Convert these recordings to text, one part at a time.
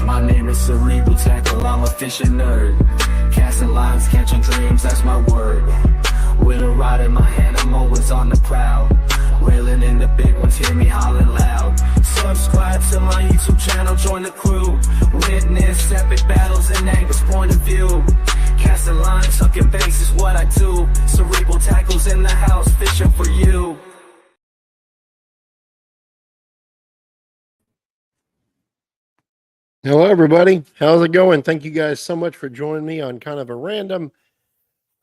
My name is Cerebral Tackle, I'm a fishing nerd. Casting lines, catching dreams, that's my word. With a rod in my hand, I'm always on the prowl. Reeling in the big ones, hear me hollering loud. Subscribe to my YouTube channel, join the crew. Witness epic battles and angles, point of view. Casting lines, hooking baits is what I do. Cerebral Tackles in the house, fishing for you. Hello, everybody. How's it going? Thank you guys so much for joining me on kind of a random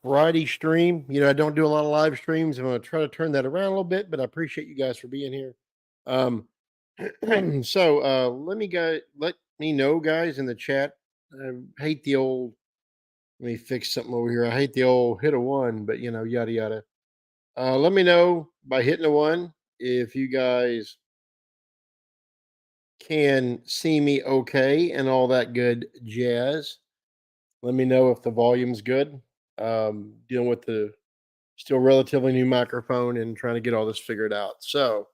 Friday stream. You know, I don't do a lot of live streams. I'm going to try to turn that around a little bit, but I appreciate you guys for being here. Let me know, guys, in the chat. I hate the old, let me fix something over here. I hate the old hit a one, but, you know, yada, yada. Let me know by hitting a one if you guys can see me okay and all that good jazz. Let me know if the volume's good. Dealing with the still relatively new microphone and trying to get all this figured out. So,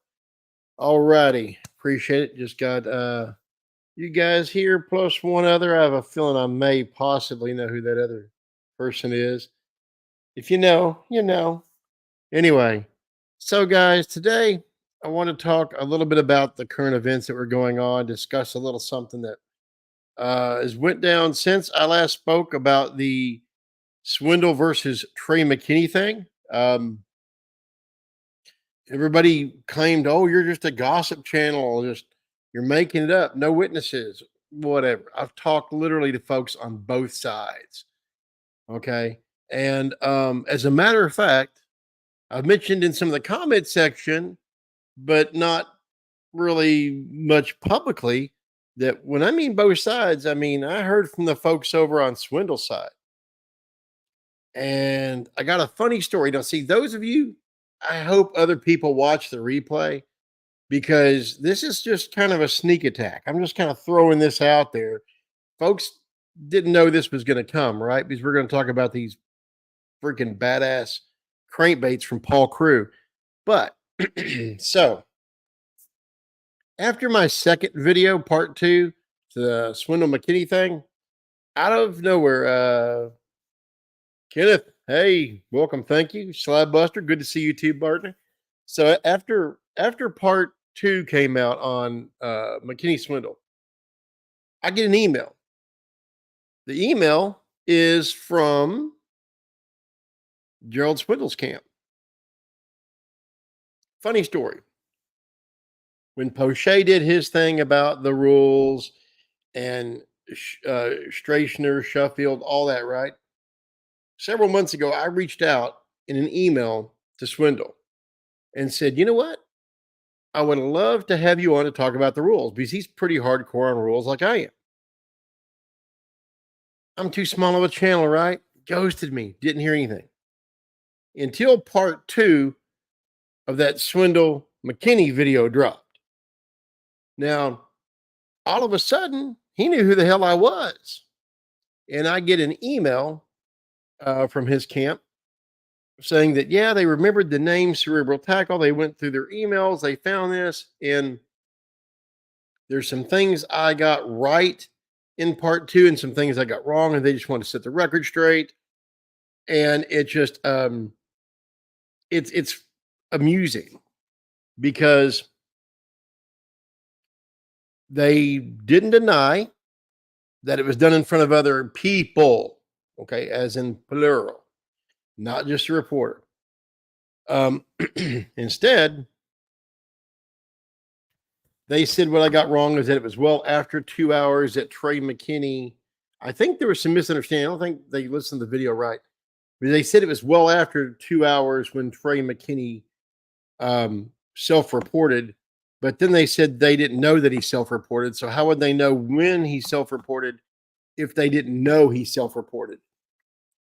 alrighty, appreciate it. Just got you guys here plus one other. I have a feeling I may possibly know who that other person is. If you know, you know. Anyway, so guys, today I want to talk a little bit about the current events that were going on, discuss a little something that has went down since I last spoke about the Swindle versus Trey McKinney thing. Everybody claimed, oh, you're just a gossip channel, just you're making it up, no witnesses, whatever. I've talked literally to folks on both sides. Okay. And as a matter of fact, I've mentioned in some of the comment section, but not really much publicly, that when I mean both sides, I mean, I heard from the folks over on Swindle side. And I got a funny story. Now, see, those of you, I hope other people watch the replay, because this is just kind of a sneak attack. I'm just kind of throwing this out there. Folks didn't know this was going to come, right? Because we're going to talk about these freaking badass crankbaits from Krew. But so after my second video, part 2, the Swindle McKinney thing, out of nowhere, Kenneth, hey, welcome, thank you. Slab Buster, good to see you too, partner. So after part 2 came out on McKinney Swindle, I get an email. The email is from Gerald Swindle's camp. Funny story. When Poche did his thing about the rules and Strachner, Sheffield, all that, right? Several months ago, I reached out in an email to Swindle and said, you know what? I would love to have you on to talk about the rules, because he's pretty hardcore on rules like I am. I'm too small of a channel, right? Ghosted me. Didn't hear anything. Until part 2 of that Swindle McKinney video dropped. Now, all of a sudden, he knew who the hell I was. And I get an email from his camp saying that, yeah, they remembered the name Cerebral Tackle. They went through their emails. They found this. And there's some things I got right in part 2 and some things I got wrong. And they just want to set the record straight. And it just, it's amusing, because they didn't deny that it was done in front of other people, okay, as in plural, not just a reporter. Instead, they said what I got wrong is that it was well after 2 hours that Trey McKinney, I think there was some misunderstanding. I don't think they listened to the video right. But they said it was well after 2 hours when Trey McKinney self-reported. But then they said they didn't know that he self-reported. So how would they know when he self-reported if they didn't know he self-reported?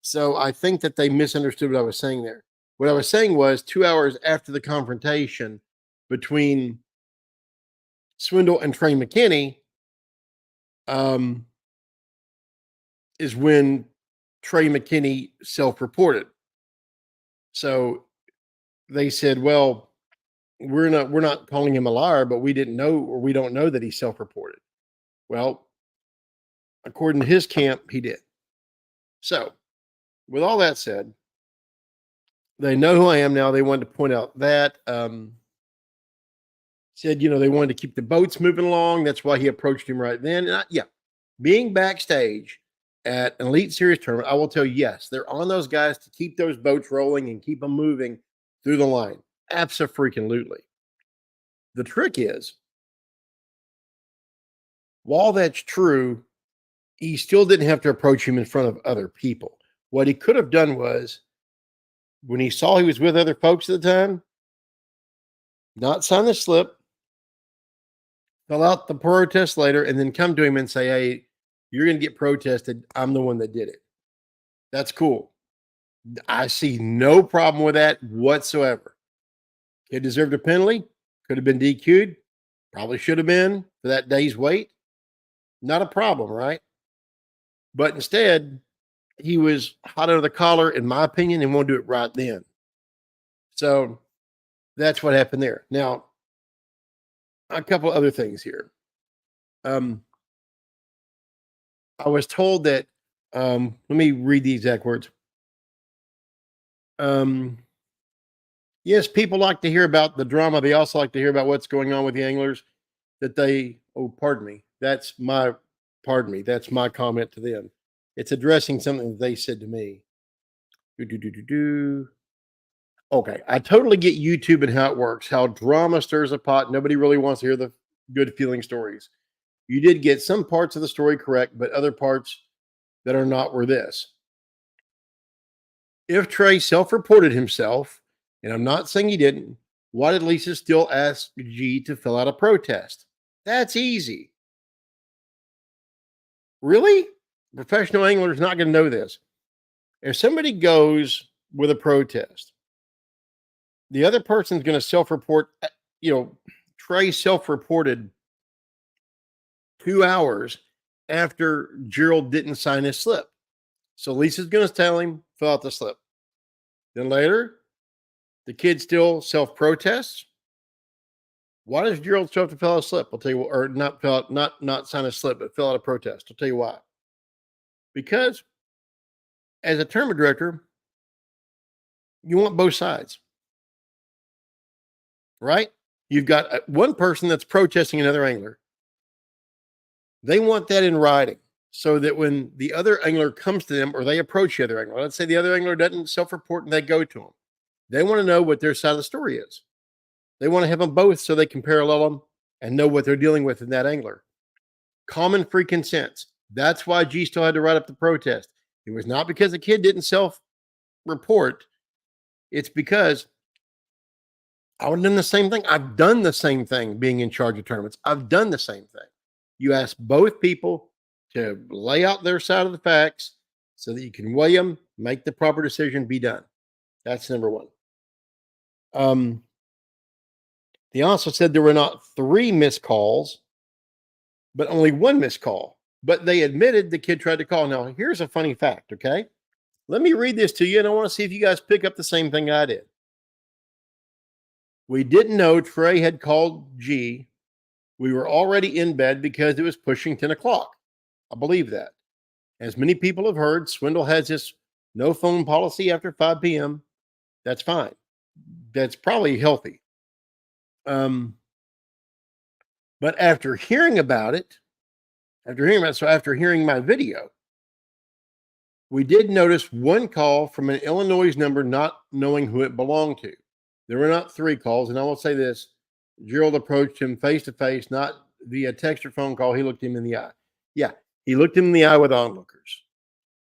So I think that they misunderstood what I was saying there. What I was saying was 2 hours after the confrontation between Swindle and Trey McKinney, is when Trey McKinney self-reported. So they said, well, we're not calling him a liar, but we didn't know, or we don't know that he self-reported. Well, according to his camp, he did. So with all that said, they know who I am now. They wanted to point out that, said, they wanted to keep the boats moving along. That's why he approached him right then. And being backstage at an Elite Series tournament, I will tell you, yes, they're on those guys to keep those boats rolling and keep them moving through the line. Abso-freaking-lutely. The trick is, while that's true, he still didn't have to approach him in front of other people. What he could have done was, when he saw he was with other folks at the time, not sign the slip, fill out the protest later, and then come to him and say, hey, you're going to get protested. I'm the one that did it. That's cool. I see no problem with that whatsoever. Kid deserved a penalty. Could have been DQ'd. Probably should have been for that day's wait. Not a problem, right? But instead, he was hot under the collar, in my opinion, and won't do it right then. So that's what happened there. Now, a couple other things here. I was told that, let me read the exact words. Yes, people like to hear about the drama. They also like to hear about what's going on with the anglers that they, pardon me. That's my comment to them. It's addressing something that they said to me. Okay, I totally get YouTube and how it works, how drama stirs a pot. Nobody really wants to hear the good feeling stories. You did get some parts of the story correct, but other parts that are not were this. If Trey self-reported himself, and I'm not saying he didn't, why did Lisa still ask G to fill out a protest? That's easy. Really? A professional angler is not going to know this. If somebody goes with a protest, the other person's going to self-report. Trey self-reported 2 hours after Gerald didn't sign his slip. So Lisa's going to tell him, fill out the slip. Then later, the kid still self-protests. Why does Gerald still have to fill out a slip? I'll tell you what, or not fill out, not sign a slip, but fill out a protest. I'll tell you why. Because as a tournament director, you want both sides, right? You've got one person that's protesting another angler. They want that in writing so that when the other angler comes to them or they approach the other angler, let's say the other angler doesn't self-report and they go to them. They want to know what their side of the story is. They want to have them both so they can parallel them and know what they're dealing with in that angler. Common freaking sense. That's why G still had to write up the protest. It was not because the kid didn't self-report. It's because I would have done the same thing. I've done the same thing being in charge of tournaments. I've done the same thing. You ask both people to lay out their side of the facts so that you can weigh them, make the proper decision, be done. That's number one. They also said there were not 3 missed calls, but only 1 missed call. But they admitted the kid tried to call. Now, here's a funny fact, okay? Let me read this to you, and I want to see if you guys pick up the same thing I did. We didn't know Trey had called G. We were already in bed because it was pushing 10 o'clock. I believe that. As many people have heard, Swindle has this no phone policy after 5 p.m. That's fine. That's probably healthy. But after hearing about it, after hearing my video, we did notice 1 call from an Illinois number not knowing who it belonged to. There were not 3 calls, and I will say this. Gerald approached him face-to-face, not via text or phone call. He looked him in the eye. Yeah, he looked him in the eye with onlookers.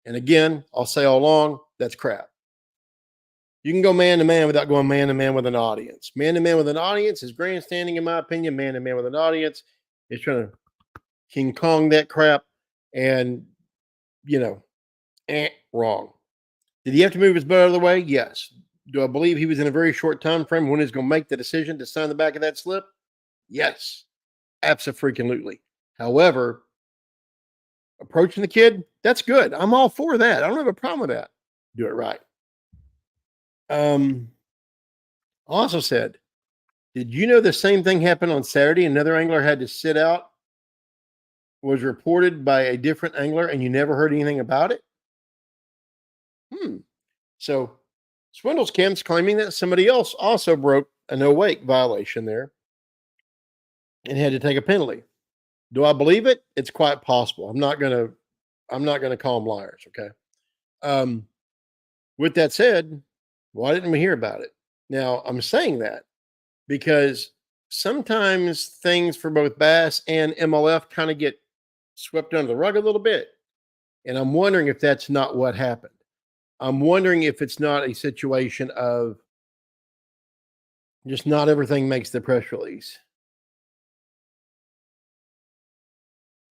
And again, I'll say all along, that's crap. You can go man-to-man without going man-to-man with an audience. Man-to-man with an audience is grandstanding, in my opinion. Man-to-man with an audience is trying to King Kong that crap. And, wrong. Did he have to move his butt out of the way? Yes. Do I believe he was in a very short time frame when he's going to make the decision to sign the back of that slip? Yes, absolutely. However, approaching the kid, that's good. I'm all for that. I don't have a problem with that. Do it right. Also said, did you know the same thing happened on Saturday? Another angler had to sit out, was reported by a different angler, and you never heard anything about it? So Swindles Kim's claiming that somebody else also broke a no wake violation there and had to take a penalty. Do I believe it? It's quite possible. I'm not gonna call them liars. Okay. With that said, why didn't we hear about it? Now I'm saying that because sometimes things for both bass and MLF kind of get swept under the rug a little bit. And I'm wondering if that's not what happened. I'm wondering if it's not a situation of just not everything makes the press release.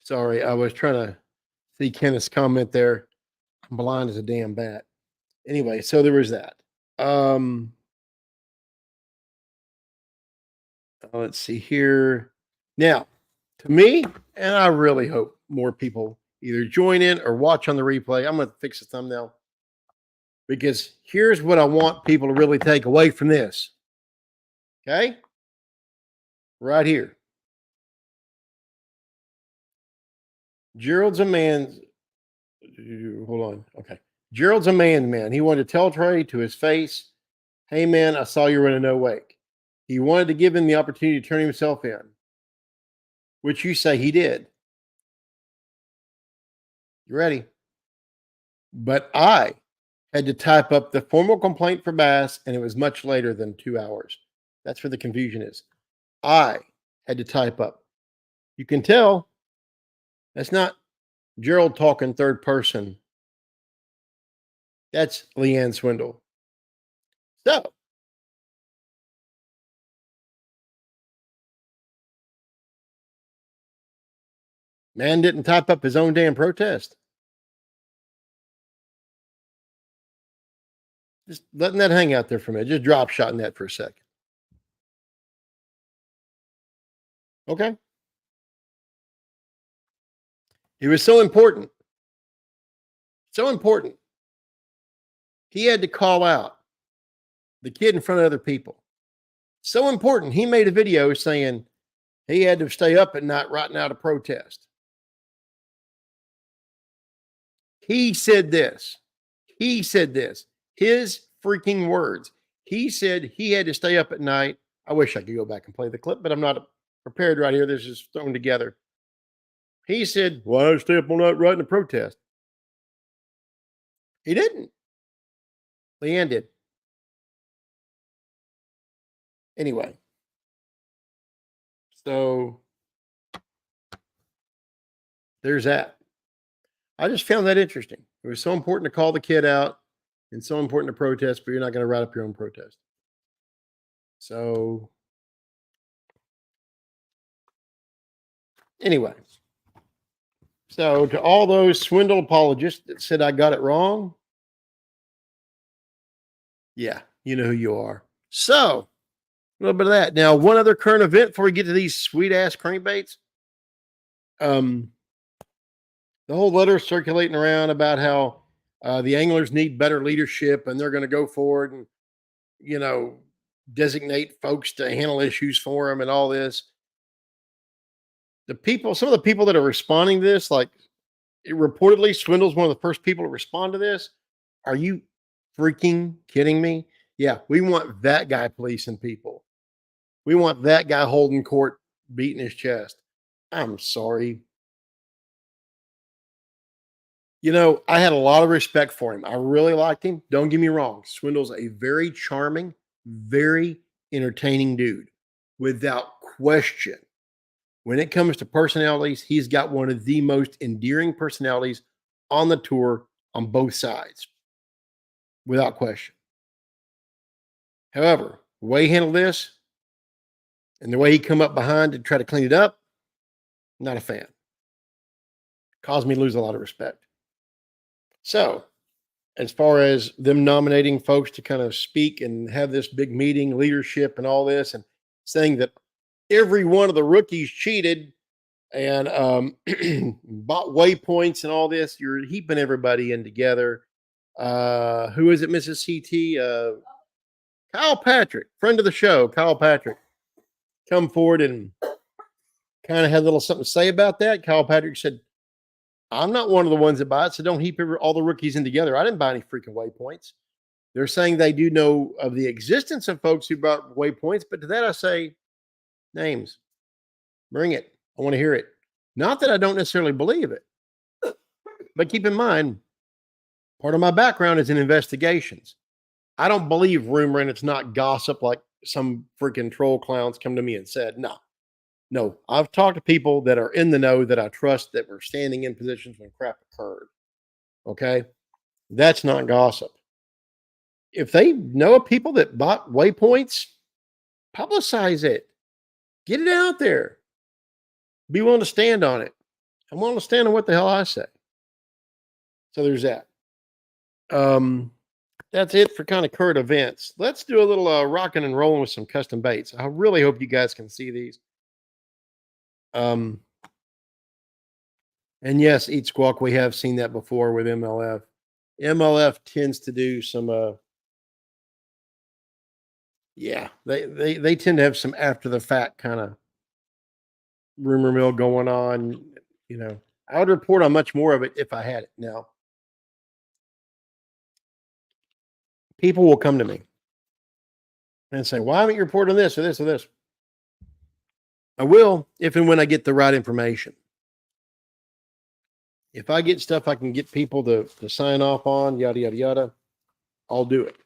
Sorry, I was trying to see Kenneth's comment there. I'm blind as a damn bat. Anyway, so there was that. Let's see here. Now, to me, and I really hope more people either join in or watch on the replay. I'm going to fix the thumbnail because here's what I want people to really take away from this. Okay? Right here. Gerald's a man. Hold on. Okay. Gerald's a man. He wanted to tell Trey to his face, hey, man, I saw you run a no wake. He wanted to give him the opportunity to turn himself in, which you say he did. You ready? But I had to type up the formal complaint for Bass, and it was much later than 2 hours. That's where the confusion is. I had to type up. You can tell that's not Gerald talking third person. That's Leanne Swindle. So, man didn't type up his own damn protest. Just letting that hang out there for a minute. Just drop shotting that for a second. Okay. It was so important. So important. He had to call out the kid in front of other people. So important. He made a video saying he had to stay up at night writing out a protest. He said this. He said this. His freaking words. He said he had to stay up at night. I wish I could go back and play the clip, but I'm not prepared right here. This is thrown together. He said, why did I stay up all night writing a protest? He didn't. Leanne did. Anyway. So there's that. I just found that interesting. It was so important to call the kid out and so important to protest, but you're not going to write up your own protest. So anyway. So to all those swindle apologists that said I got it wrong, yeah, you know who you are. So a little bit of that. Now, one other current event before we get to these sweet ass crankbaits. The whole letter circulating around about how the anglers need better leadership and they're going to go forward and, you know, designate folks to handle issues for them and all this. Some of the people that are responding to this, like reportedly Swindle's one of the first people to respond to this. Are you freaking kidding me? Yeah, we want that guy policing people. We want that guy holding court, beating his chest. I'm sorry. You know, I had a lot of respect for him. I really liked him. Don't get me wrong. Swindle's a very charming, very entertaining dude, without question. When it comes to personalities, he's got one of the most endearing personalities on the tour on both sides, without question. However, the way he handled this and the way he come up behind to try to clean it up, not a fan. Caused me to lose a lot of respect. So, as far as them nominating folks to kind of speak and have this big meeting, leadership, and all this, and saying that every one of the rookies cheated and bought waypoints and all this. You're heaping everybody in together. Who is it, Mrs. CT? Kyle Patrick, friend of the show, Kyle Patrick, come forward and kind of had a little something to say about that. Kyle Patrick said, I'm not one of the ones that buy it, so don't heap all the rookies in together. I didn't buy any freaking waypoints. They're saying they do know of the existence of folks who bought waypoints, but to that I say, names. Bring it. I want to hear it. Not that I don't necessarily believe it, but keep in mind, part of my background is in investigations. I don't believe rumor and it's not gossip like some freaking troll clowns come to me and said, no, I've talked to people that are in the know that I trust that were standing in positions when crap occurred. Okay. That's not gossip. If they know of people that bought waypoints, publicize it. Get it out there. Be willing to stand on it. I'm willing to stand on what the hell I say. So there's that. That's it for kind of current events. Let's do a little rocking and rolling with some custom baits. I really hope you guys can see these. And yes, Eat Squawk, we have seen that before with MLF. MLF tends to do some they tend to have some after the fact kind of rumor mill going on. You know, I would report on much more of it if I had it. Now, people will come to me and say, why haven't you reported on this or this or this? I will if and when I get the right information. If I get stuff I can get people to sign off on, yada, yada, yada, I'll do it.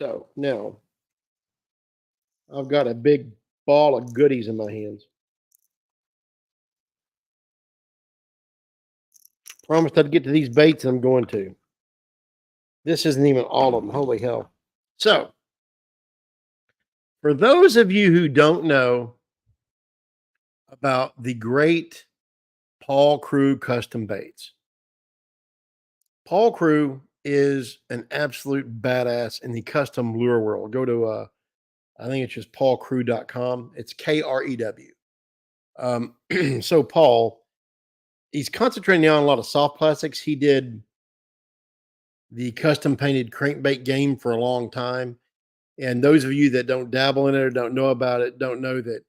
So now I've got a big ball of goodies in my hands. Promised I'd get to these baits, and I'm going to. This isn't even all of them. Holy hell. So, for those of you who don't know about the great Paul Krew custom baits, Paul Krew is an absolute badass in the custom lure world. Go to, I think it's just paulkrew.com. It's Krew. So Paul, he's concentrating now on a lot of soft plastics. He did the custom painted crankbait game for a long time. And those of you that don't dabble in it or don't know about it, don't know that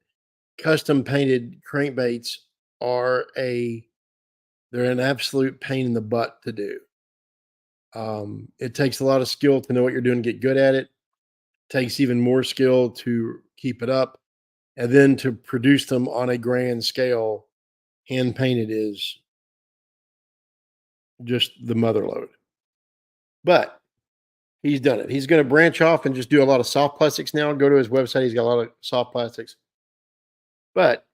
custom painted crankbaits are they're an absolute pain in the butt to do. It takes a lot of skill to know what you're doing, get good at it. Takes even more skill to keep it up. And then to produce them on a grand scale, hand painted is just the mother load. But he's done it. He's going to branch off and just do a lot of soft plastics now. Go to his website. He's got a lot of soft plastics. But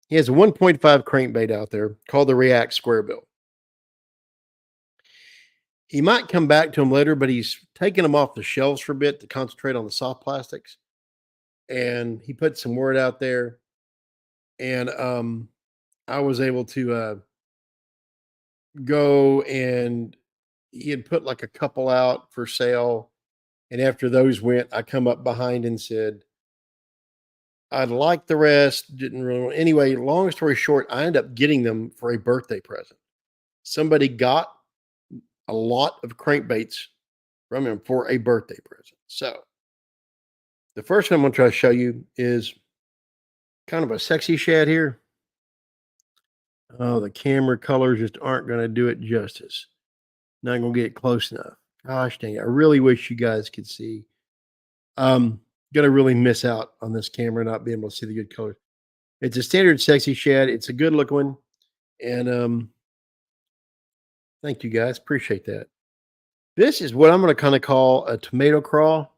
he has a 1.5 crankbait out there called the React Square Bill. He might come back to him later, but he's taking them off the shelves for a bit to concentrate on the soft plastics. And he put some word out there. And I was able to go, and he had put like a couple out for sale. And after those went, I come up behind and said, I'd like the rest. Didn't really. Anyway, long story short, I ended up getting them for a birthday present. Somebody got a lot of crankbaits from him for a birthday present. So the first one I'm going to try to show you is kind of a sexy shad here. Oh, the camera colors just aren't going to do it justice. Not going to get it close enough. Gosh dang it. I really wish you guys could see. Going to really miss out on this camera not being able to see the good colors. It's a standard sexy shad. It's a good looking one. And thank you guys. Appreciate that. This is what I'm going to kind of call a tomato crawl.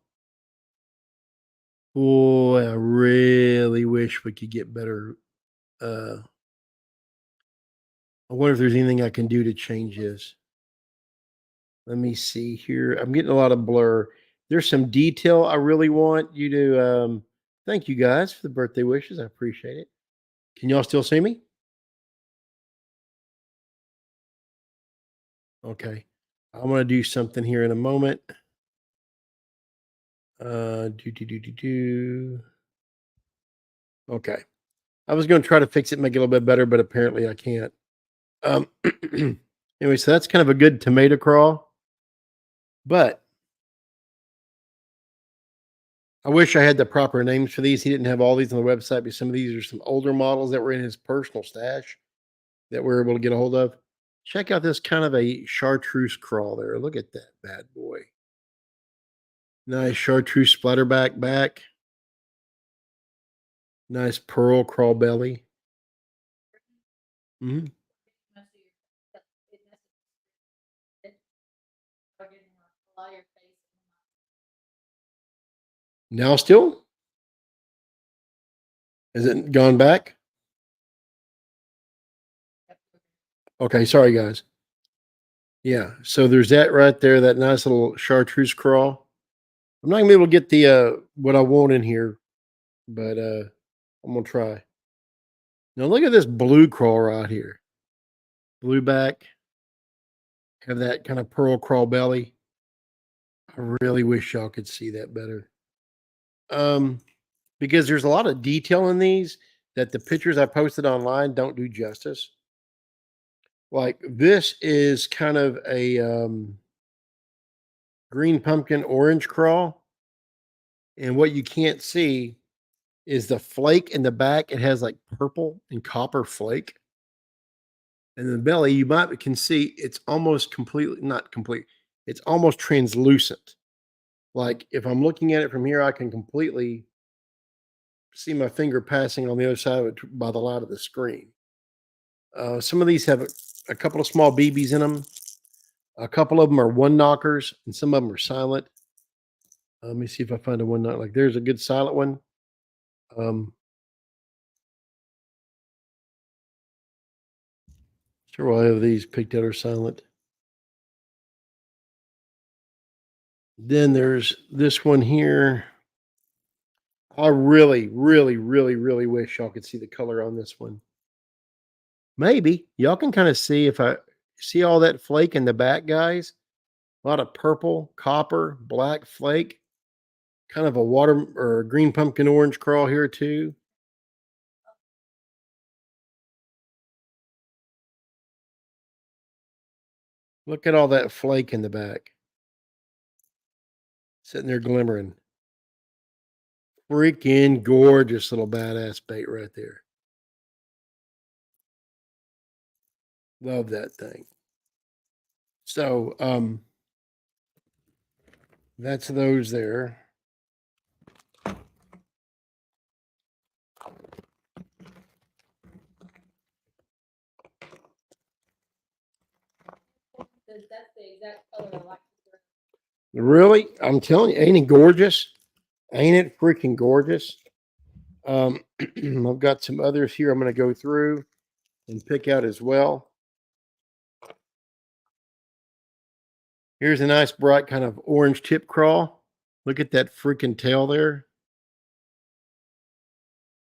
Boy, I really wish we could get better. I wonder if there's anything I can do to change this. Let me see here. I'm getting a lot of blur. There's some detail I really want you to. Thank you guys for the birthday wishes. I appreciate it. Can y'all still see me? Okay. I'm going to do something here in a moment. Okay. I was going to try to fix it, make it a little bit better, but apparently I can't. Anyway, so that's kind of a good tomato crawl, but I wish I had the proper names for these. He didn't have all these on the website, but some of these are some older models that were in his personal stash that we're able to get a hold of. Check out this kind of a chartreuse crawl there. Look at that bad boy. Nice chartreuse splatterback back. Nice pearl crawl belly. Mhm. Now still? Has it gone back? Okay, sorry guys. Yeah, so there's that right there, that nice little chartreuse crawl. I'm not gonna be able to get the what I want in here, but I'm gonna try. Now look at this blue crawl right here. Blue back, have that kind of pearl crawl belly. I really wish y'all could see that better. Um, because there's a lot of detail in these that the pictures I posted online don't do justice. Like this is kind of a green pumpkin orange crawl, and what you can't see is the flake in the back. It has like purple and copper flake. And the belly, you might can see it's almost completely not complete. It's almost translucent. Like if I'm looking at it from here, I can completely see my finger passing on the other side of it by the light of the screen. Some of these have a couple of small BBs in them. A couple of them are one knockers, and some of them are silent. Let me see if I find a one knock. Like there's a good silent one. Sure, we'll have these picked out or silent. Then there's this one here. I really, really, really, really wish y'all could see the color on this one. Maybe y'all can kind of see if I see all that flake in the back, guys. A lot of purple, copper, black flake. Kind of a water or green pumpkin orange crawl here too. Look at all that flake in the back. Sitting there glimmering. Freaking gorgeous little badass bait right there. Love that thing. So, that's those there. That's the exact color I like. Really? I'm telling you, ain't it gorgeous? Ain't it freaking gorgeous? I've got some others here I'm going to go through and pick out as well. Here's a nice bright kind of orange tip crawl. Look at that freaking tail there.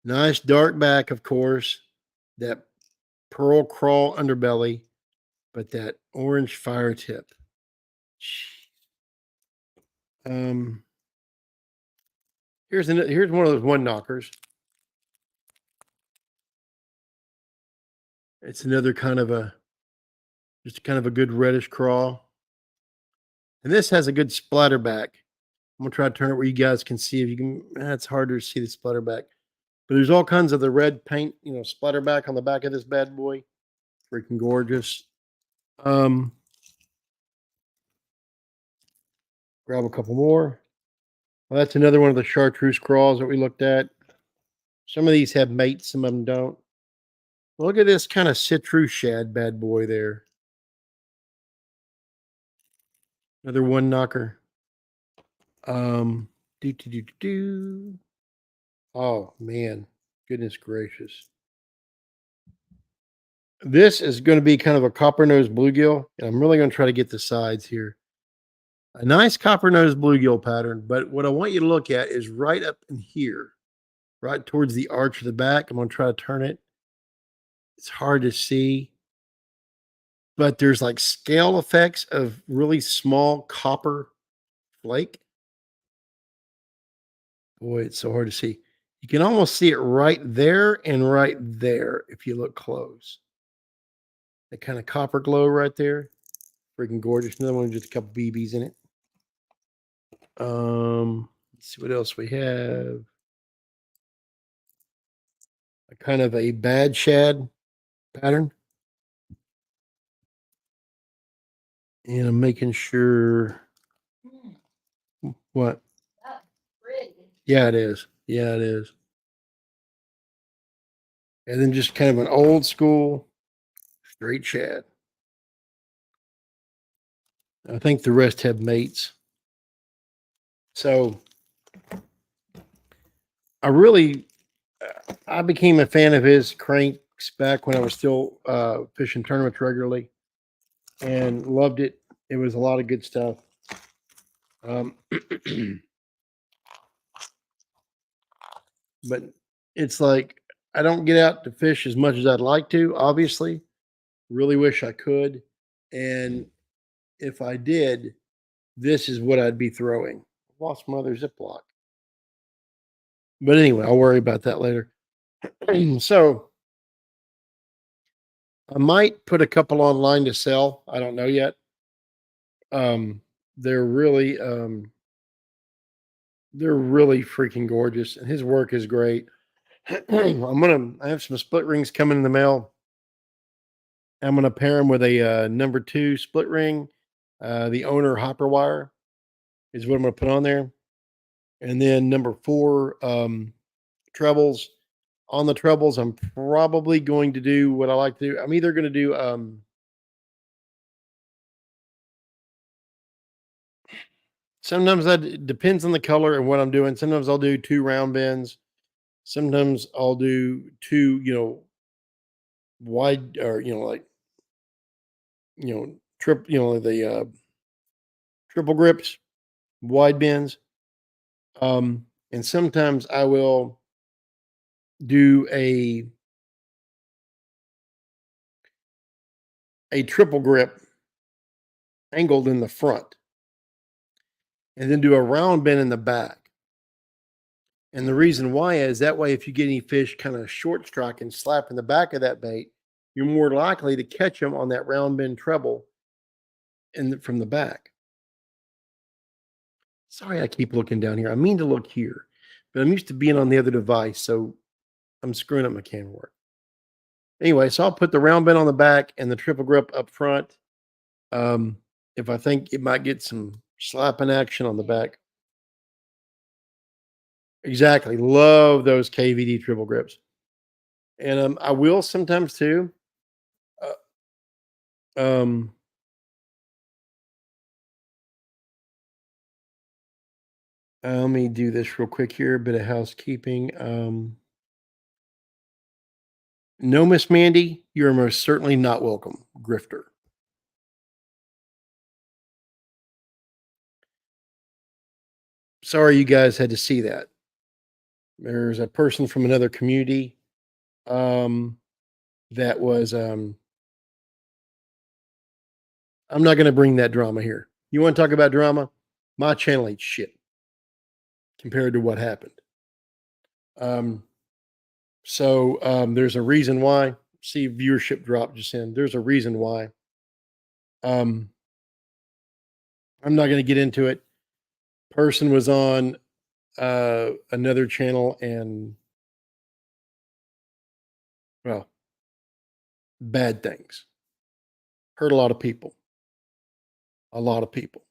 Nice dark back, of course. That pearl crawl underbelly, but that orange fire tip. Here's one of those one knockers. It's another kind of just kind of a good reddish crawl. And this has a good splatter back. I'm gonna try to turn it where you guys can see if you can. It's harder to see the splatter back, but there's all kinds of the red paint, splatter back on the back of this bad boy. Freaking gorgeous. Grab a couple more. Well, that's another one of the chartreuse crawls that we looked at. Some of these have mates, some of them don't. Look at this kind of citrus shad bad boy there. Another one knocker. Oh man, goodness gracious. This is going to be kind of a copper nose bluegill, and I'm really going to try to get the sides here. A nice copper nose bluegill pattern, but what I want you to look at is right up in here, right towards the arch of the back. I'm going to try to turn it. It's hard to see. but there's like scale effects of really small copper flake. Boy, it's so hard to see. You can almost see it right there and right there if you look close. That kind of copper glow right there. Freaking gorgeous. Another one with just a couple BBs in it. Let's see what else we have. A kind of a bad shad pattern. And I'm making sure. What? Yeah, it is. Yeah, it is. And then just kind of an old school straight shad. I think the rest have mates. So I became a fan of his cranks back when I was still fishing tournaments regularly and loved it. It was a lot of good stuff. But it's like I don't get out to fish as much as I'd like to, obviously. Really wish I could. And if I did, this is what I'd be throwing. Lost my other Ziploc. But anyway, I'll worry about that later. So I might put a couple online to sell. I don't know yet. They're really freaking gorgeous, and his work is great. I have some split rings coming in the mail. I'm gonna pair them with a number 2 split ring. The owner hopper wire is what I'm gonna put on there, and then number 4 trebles. On the trebles, I'm probably going to do what I like to do. I'm either going to do sometimes that depends on the color and what I'm doing. Sometimes I'll do 2 round bends. Sometimes I'll do 2, wide or like the triple grips, wide bends. And sometimes I will do a triple grip angled in the front and then do a round bend in the back. And the reason why is that way, if you get any fish kind of short strike and slap in the back of that bait, you're more likely to catch them on that round bend treble from the back. Sorry, I keep looking down here. I mean to look here, but I'm used to being on the other device, so I'm screwing up my camera work. Anyway, so I'll put the round bend on the back and the triple grip up front. If I think it might get some slapping action on the back. Exactly. Love those KVD triple grips. And I will sometimes too. Let me do this real quick here. A bit of housekeeping. No, Miss Mandy, you're most certainly not welcome, grifter. Sorry you guys had to see that. There's a person from another community that was I'm not going to bring that drama here. You want to talk about drama? My channel ain't shit compared to what happened. So there's a reason why. See, viewership dropped just in. There's a reason why. I'm not going to get into it. Person was on another channel and, well, bad things. Hurt a lot of people. A lot of people.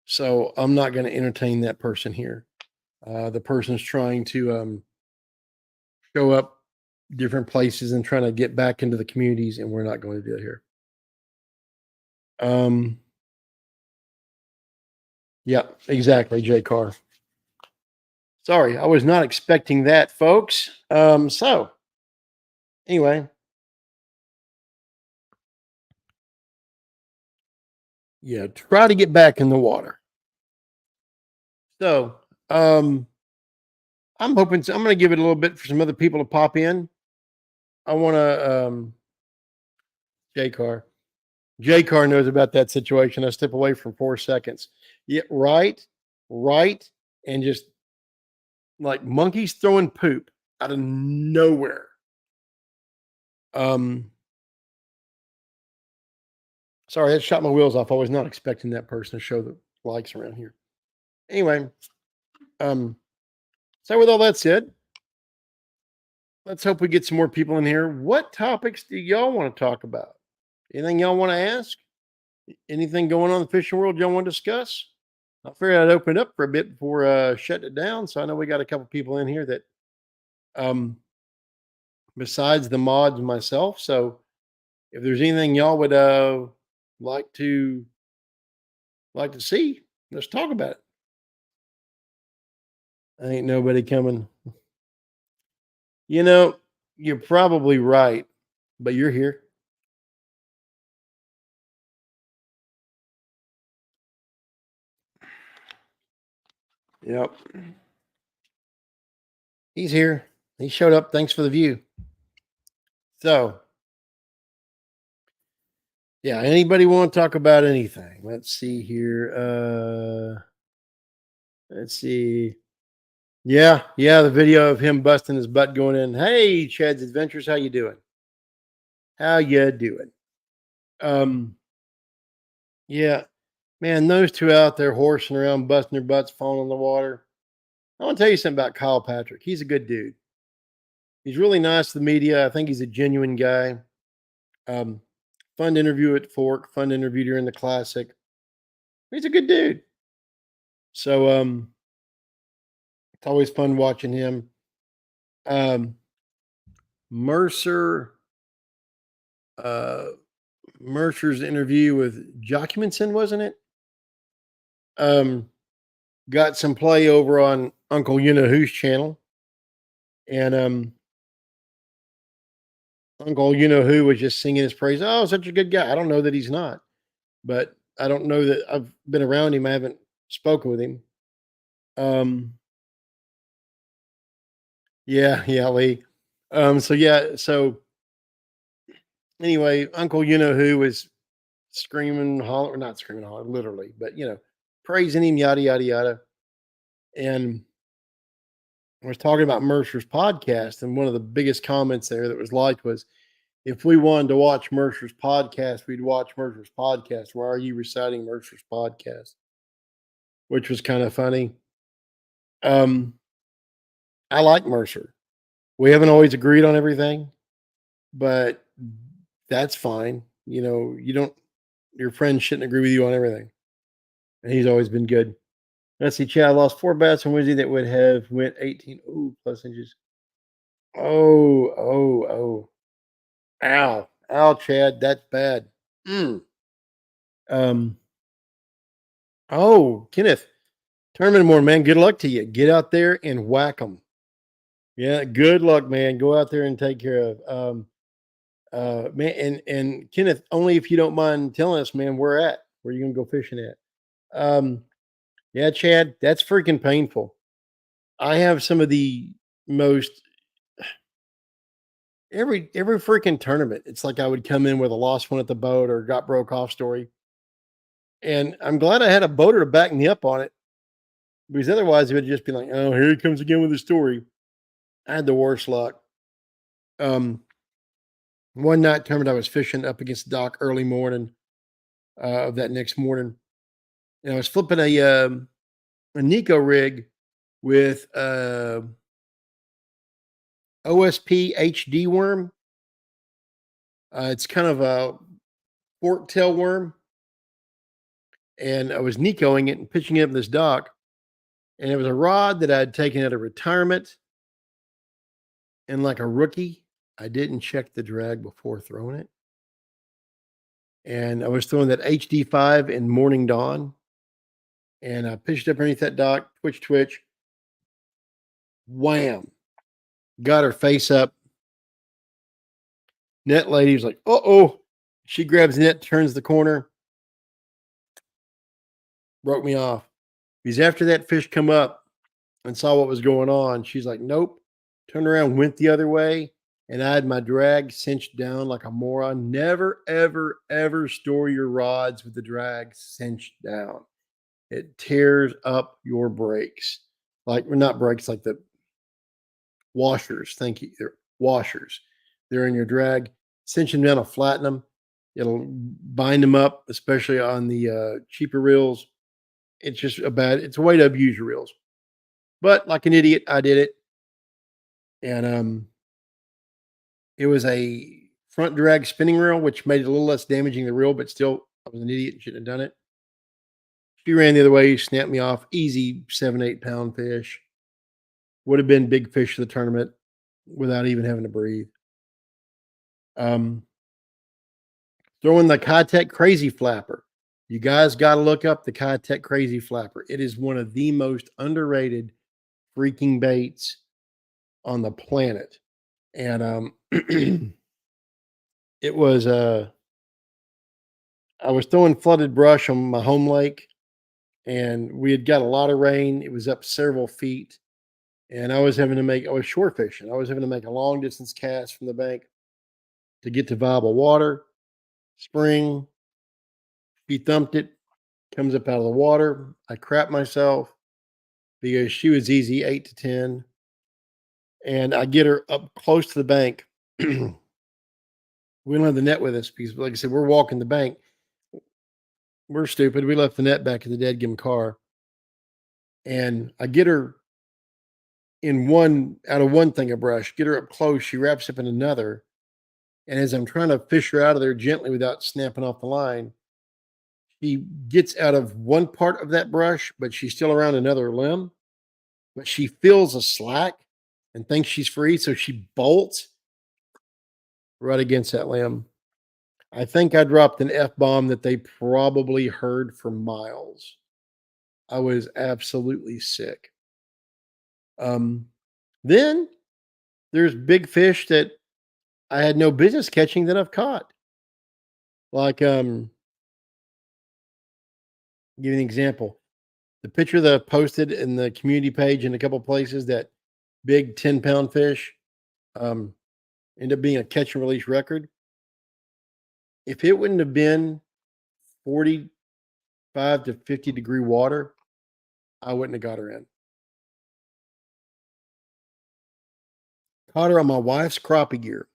So I'm not going to entertain that person here. The person's trying to show up different places and trying to get back into the communities, and we're not going to do it here. Yeah, exactly, J. Carr. Sorry, I was not expecting that, folks. So anyway, yeah, try to get back in the water. So I'm hoping I'm going to give it a little bit for some other people to pop in. I want to J. Carr. J Car knows about that situation. I step away for 4 seconds. Yeah, right, right, and just like monkeys throwing poop out of nowhere. Sorry, that shot my wheels off. I was not expecting that person to show the likes around here. Anyway, so with all that said, let's hope we get some more people in here. What topics do y'all want to talk about? Anything y'all want to ask? Anything going on in the fishing world y'all want to discuss? I figured I'd open it up for a bit before shutting it down. So I know we got a couple people in here that besides the mods and myself. So if there's anything y'all would like to see, let's talk about it. Ain't nobody coming. You know, you're probably right, but you're here. Yep. He's here. He showed up. Thanks for the view. So, yeah, anybody want to talk about anything? Let's see here. Let's see. Yeah, the video of him busting his butt going in. Hey, Chad's Adventures, how you doing? How you doing? Yeah, man, those two out there horsing around, busting their butts, falling in the water. I want to tell you something about Kyle Patrick. He's a good dude. He's really nice to the media. I think he's a genuine guy. Fun to interview at Fork, fun to interview during the Classic. He's a good dude. So it's always fun watching him. Mercer's interview with Jocumenson, wasn't it? Got some play over on Uncle You Know Who's channel. And Uncle You Know Who was just singing his praise. Oh, such a good guy. I don't know that he's not, but I don't know that I've been around him. I haven't spoken with him. Yeah, Lee. So anyway, Uncle You Know Who was screaming, holler, not screaming, holler, literally, but praising him, yada yada yada. And I was talking about Mercer's podcast, and one of the biggest comments there that was liked was, if we wanted to watch Mercer's podcast, we'd watch Mercer's podcast. Why are you reciting Mercer's podcast? Which was kind of funny. I like Mercer. We haven't always agreed on everything, but that's fine. Your friends shouldn't agree with you on everything. And he's always been good. Let's see, Chad lost 4 bass on Wednesday that would have went 18 plus inches. Oh. Ow, Chad, that's bad. Kenneth, tournament more, man. Good luck to you. Get out there and whack them. Yeah, good luck, man. Go out there and take care of. Man, and Kenneth, only if you don't mind telling us, man, where are you gonna go fishing at? Yeah, Chad, that's freaking painful. I have some of the most every freaking tournament. It's like I would come in with a lost one at the boat or got broke off story. And I'm glad I had a boater to back me up on it, because otherwise it would just be like, oh, here he comes again with the story. I had the worst luck. One night tournament, I was fishing up against the dock early morning of that next morning. And I was flipping a Nico rig with OSP HD worm. It's kind of a fork tail worm. And I was Nicoing it and pitching it up this dock. And it was a rod that I had taken out of retirement. And like a rookie, I didn't check the drag before throwing it. And I was throwing that HD5 in Morning Dawn. And I pitched up underneath that dock, twitch. Wham. Got her face up. Net lady was like, uh-oh. She grabs the net, turns the corner. Broke me off. Because after that fish come up and saw what was going on, she's like, nope. Turned around, went the other way, and I had my drag cinched down like a moron. Never, ever, ever store your rods with the drag cinched down. It tears up your brakes. Like, well, not brakes, like the washers. Thank you. They're washers. They're in your drag. Cinch them down to flatten them. It'll bind them up, especially on the cheaper reels. It's just it's a way to abuse your reels. But like an idiot, I did it. And it was a front drag spinning reel, which made it a little less damaging the reel, but still, I was an idiot and shouldn't have done it. She ran the other way, snapped me off. Easy 7-8 pound fish. Would have been big fish of the tournament without even having to breathe. Throwing the Kitech Crazy Flapper. You guys got to look up the Kitech Crazy Flapper. It is one of the most underrated freaking baits on the planet. And it was I was throwing flooded brush on my home lake, and we had got a lot of rain. It was up several feet, and I was shore fishing. I was having to make a long distance cast from the bank to get to viable water. Spring, he thumped it, comes up out of the water. I crap myself because she was easy 8 to 10. And I get her up close to the bank. We don't have the net with us because, like I said, we're walking the bank. We're stupid. We left the net back in the dadgum car. And I get her out of one thing of brush, get her up close. She wraps up in another. And as I'm trying to fish her out of there gently without snapping off the line, she gets out of one part of that brush, but she's still around another limb. But she feels a slack and thinks she's free. So she bolts right against that limb. I think I dropped an F-bomb that they probably heard for miles. I was absolutely sick. Then there's big fish that I had no business catching that I've caught. Like, give you an example. The picture that I posted in the community page in a couple places, that big 10-pound fish, ended up being a catch and release record. If it wouldn't have been 45 to 50 degree water, I wouldn't have got her in. Caught her on my wife's crappie gear.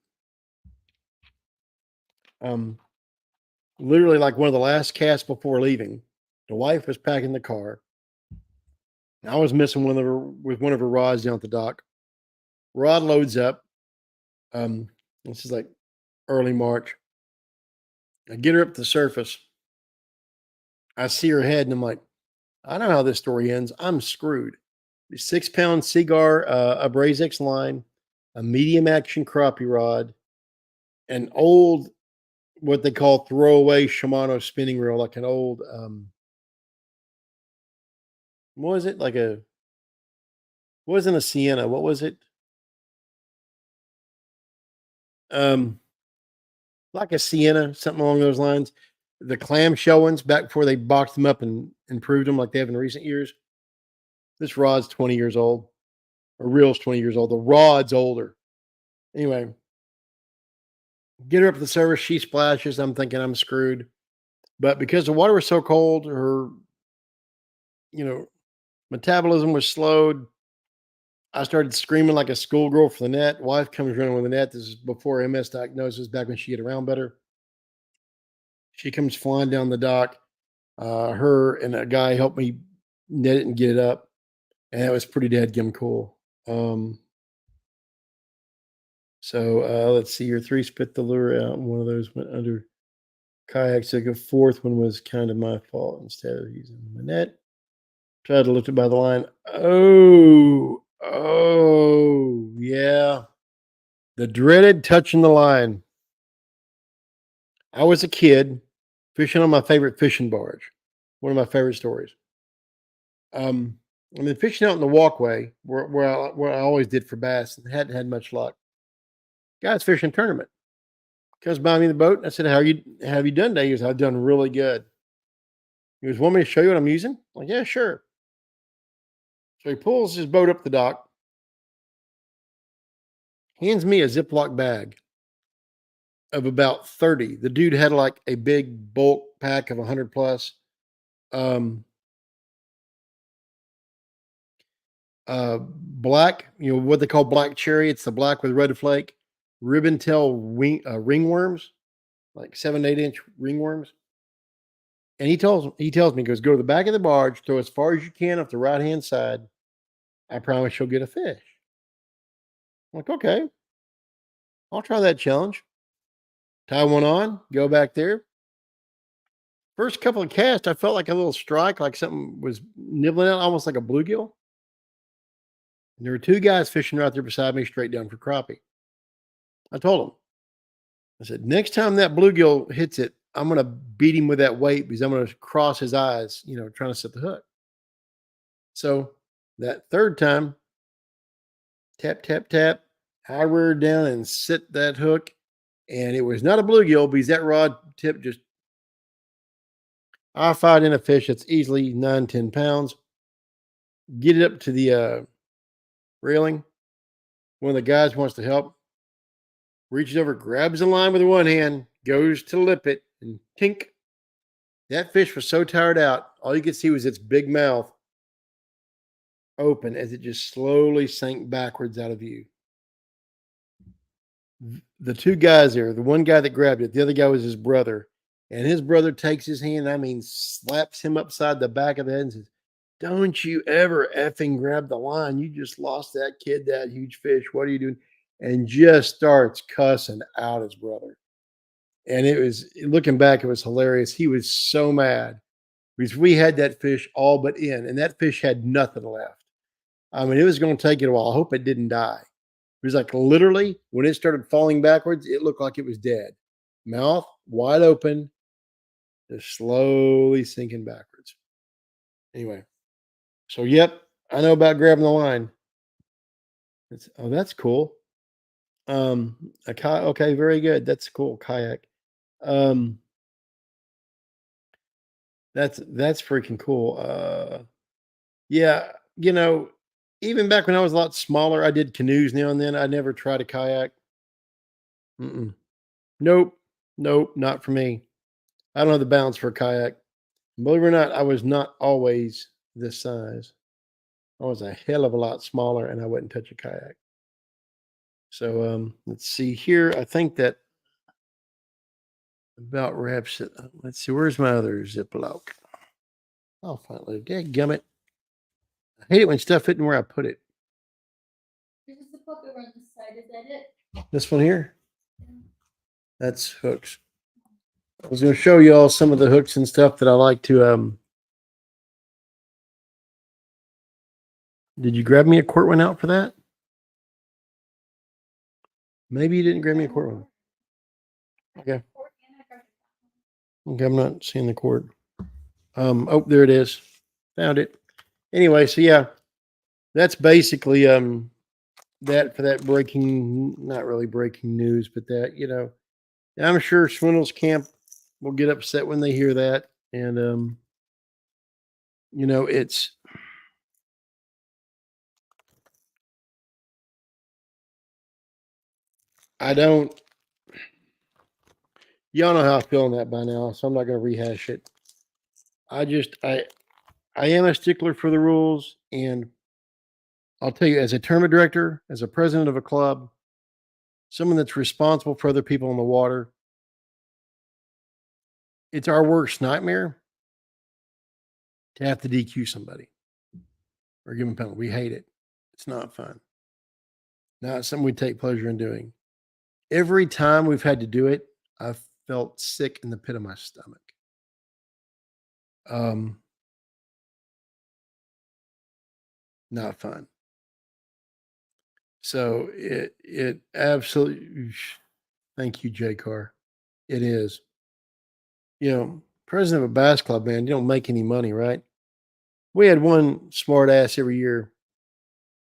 Literally like one of the last casts before leaving. The wife was packing the car. I was missing one of her rods down at the dock. Rod loads up. This is like early March. I get her up to the surface. I see her head and I'm like, I know how this story ends. I'm screwed. 6-pound Seaguar, a Brazix line, a medium action crappie rod, an old, what they call throwaway Shimano spinning reel, like an old, what was it? Wasn't a Sienna. What was it? Like a Sienna, something along those lines. The clamshell ones back before they boxed them up and improved them like they have in recent years. This rod's 20 years old. A reel's 20 years old. The rod's older. Anyway, get her up to the surface. She splashes. I'm thinking I'm screwed. But because the water was so cold, her, metabolism was slowed. I started screaming like a schoolgirl for the net. Wife comes running with the net. This is before MS diagnosis, back when she get around better. She comes flying down the dock. Her and a guy helped me net it and get it up. And that was pretty dadgum cool. So let's see here. 3 spit the lure out. And one of those went under kayak. So the fourth one was kind of my fault instead of using the net. Tried to lift it by the line. Oh, yeah. The dreaded touching the line. I was a kid fishing on my favorite fishing barge. One of my favorite stories. I've been fishing out in the walkway where I always did for bass and hadn't had much luck. Guys fishing tournament. Comes by me in the boat and I said, How have you done today? He goes, I've done really good. He goes, Want me to show you what I'm using? I'm like, yeah, sure. So he pulls his boat up the dock, hands me a Ziploc bag of about 30. The dude had like a big bulk pack of 100 plus. Black, what they call black cherry. It's the black with red flake, ribbon tail ringworms, like 7 to 8 inch ringworms. And he tells me, he goes, go to the back of the barge, throw as far as you can off the right hand side. I promise you'll get a fish. I'm like, okay, I'll try that challenge. Tie one on, go back there. First couple of casts, I felt like a little strike, like something was nibbling out, almost like a bluegill. And there were 2 guys fishing right there beside me, straight down for crappie. I told them, I said, next time that bluegill hits it, I'm going to beat him with that weight because I'm going to cross his eyes, trying to set the hook. So that third time, tap, tap, tap, I reared down and set that hook. And it was not a bluegill because that rod tip just, I fired in a fish that's easily 9-10 pounds. Get it up to the railing. One of the guys wants to help. Reaches over, grabs the line with one hand, goes to lip it, and tink. That fish was so tired out, all you could see was its big mouth open as it just slowly sank backwards out of view. The 2 guys there, the one guy that grabbed it, the other guy was his brother. And his brother takes his hand, slaps him upside the back of the head and says, don't you ever effing grab the line. You just lost that kid that huge fish. What are you doing? And just starts cussing out his brother. And it was, looking back, it was hilarious. He was so mad because we had that fish all but in, and that fish had nothing left. I mean, it was going to take it a while. I hope it didn't die. It was like literally when it started falling backwards, it looked like it was dead. Mouth wide open, just slowly sinking backwards. Anyway, so yep, I know about grabbing the line. That's cool. Okay, very good. That's cool. Kayak. That's freaking cool. Yeah, even back when I was a lot smaller, I did canoes now and then. I never tried a kayak. Nope, not for me. I don't have the balance for a kayak. Believe it or not, I was not always this size. I was a hell of a lot smaller, and I wouldn't touch a kayak. So let's see here. I think that about wraps it up. Let's see. Where's my other Ziploc? I'll finally. Dadgummit. I hate it when stuff isn't where I put it. There's a Ziploc over on this side. Is that it? This one here? That's hooks. I was going to show you all some of the hooks and stuff that I like to. Did you grab me a quart one out for that? Maybe you didn't grab me a quart one. Okay. Okay, I'm not seeing the quart. Oh, there it is. Found it. Anyway, so yeah, that's basically that for that breaking, not really breaking news, but that, I'm sure Swindle's camp will get upset when they hear that. And it's y'all know how I feel on that by now, so I'm not going to rehash it. I am a stickler for the rules, and I'll tell you, as a tournament director, as a president of a club, someone that's responsible for other people on the water, it's our worst nightmare to have to DQ somebody or give them a penalty. We hate it. It's not fun. Not something we take pleasure in doing. Every time we've had to do it, I've felt sick in the pit of my stomach. Not fun. So it absolutely, thank you, J Carr. It is. President of a bass club, man, you don't make any money, right? We had one smart ass every year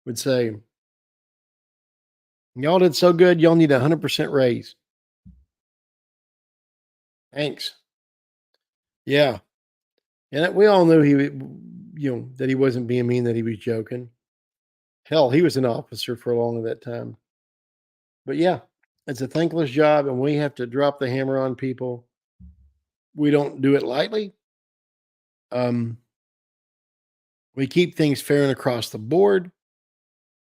would say, y'all did so good, y'all need 100% raise. Thanks. Yeah. And we all knew that he wasn't being mean, that he was joking. Hell, he was an officer for a long of that time. But yeah, it's a thankless job, and we have to drop the hammer on people. We don't do it lightly. Um, we keep things fair and across the board.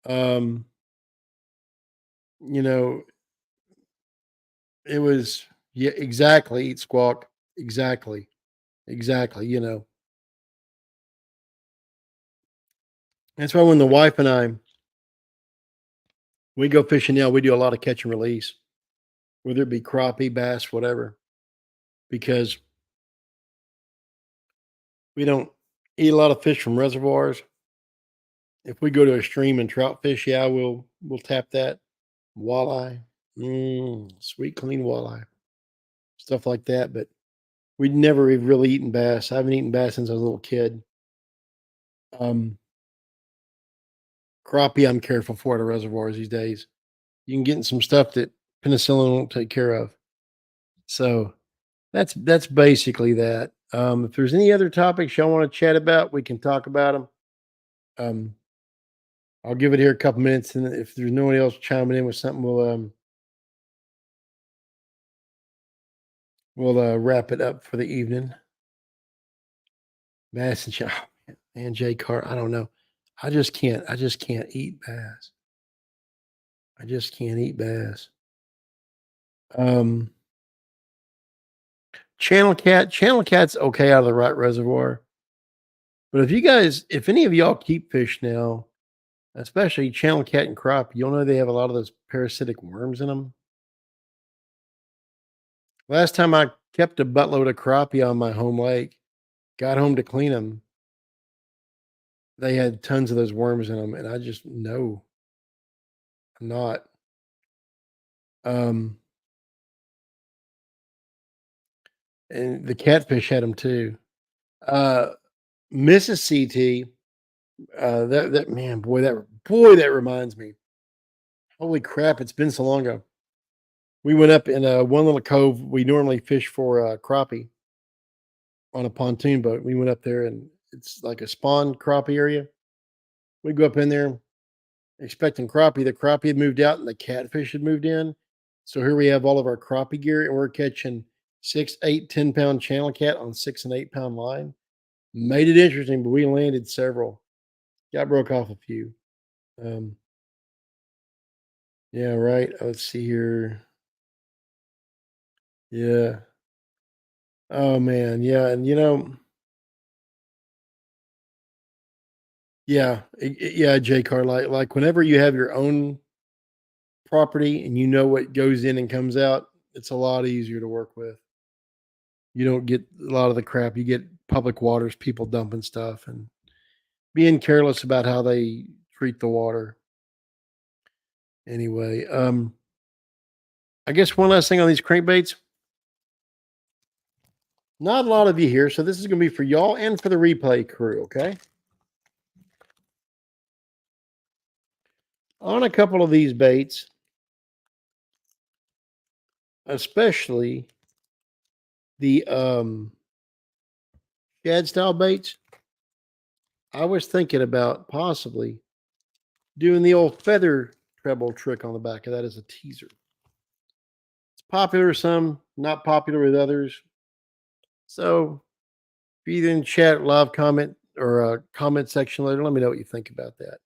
Um, you know, it was yeah, exactly, eat squawk. Exactly. Exactly. That's why when the wife and I we go fishing now, we do a lot of catch and release, whether it be crappie, bass, whatever, because we don't eat a lot of fish from reservoirs. If we go to a stream and trout fish, yeah, we'll tap that walleye, sweet clean walleye, stuff like that. But we'd never have really eaten bass. I haven't eaten bass since I was a little kid. Um, Crappie, I'm careful for at reservoirs these days. You can get in some stuff that penicillin won't take care of. So that's basically that. If there's any other topics y'all want to chat about, we can talk about them. Um, I'll give it here a couple minutes, and if there's no one else chiming in with something, we'll wrap it up for the evening. Bass and and J Car. I don't know. I just can't. I just can't eat bass. I just can't eat bass. Um, Channel cat's okay out of the right reservoir. But if any of y'all keep fish now, especially channel cat and crop, you'll know they have a lot of those parasitic worms in them. Last time I kept a buttload of crappie on my home lake, got home to clean them, they had tons of those worms in them, and I just no, I'm not. Um, and the catfish had them too. Uh, Mrs. CT, that man, that reminds me. Holy crap! It's been so long ago. We went up in one little cove. We normally fish for crappie on a pontoon boat. We went up there, and it's like a spawn crappie area. We go up in there expecting crappie. The crappie had moved out, and the catfish had moved in. So here we have all of our crappie gear, and we're catching 6, 8, 10 pound channel cat on 6 and 8 pound line. Made it interesting, but we landed several. Got broke off a few. Um, yeah, right. Let's see here. Yeah. Oh man, yeah, and yeah, yeah, J Car, like whenever you have your own property and you know what goes in and comes out, it's a lot easier to work with. You don't get a lot of the crap. You get public waters, people dumping stuff and being careless about how they treat the water. Anyway, I guess one last thing on these crankbaits. Not a lot of you here, so this is going to be for y'all and for the replay crew, okay? On a couple of these baits, especially the shad style baits, I was thinking about possibly doing the old feather treble trick on the back of that as a teaser. It's popular with some, not popular with others. So if you in chat, live comment, or a comment section later, let me know what you think about that.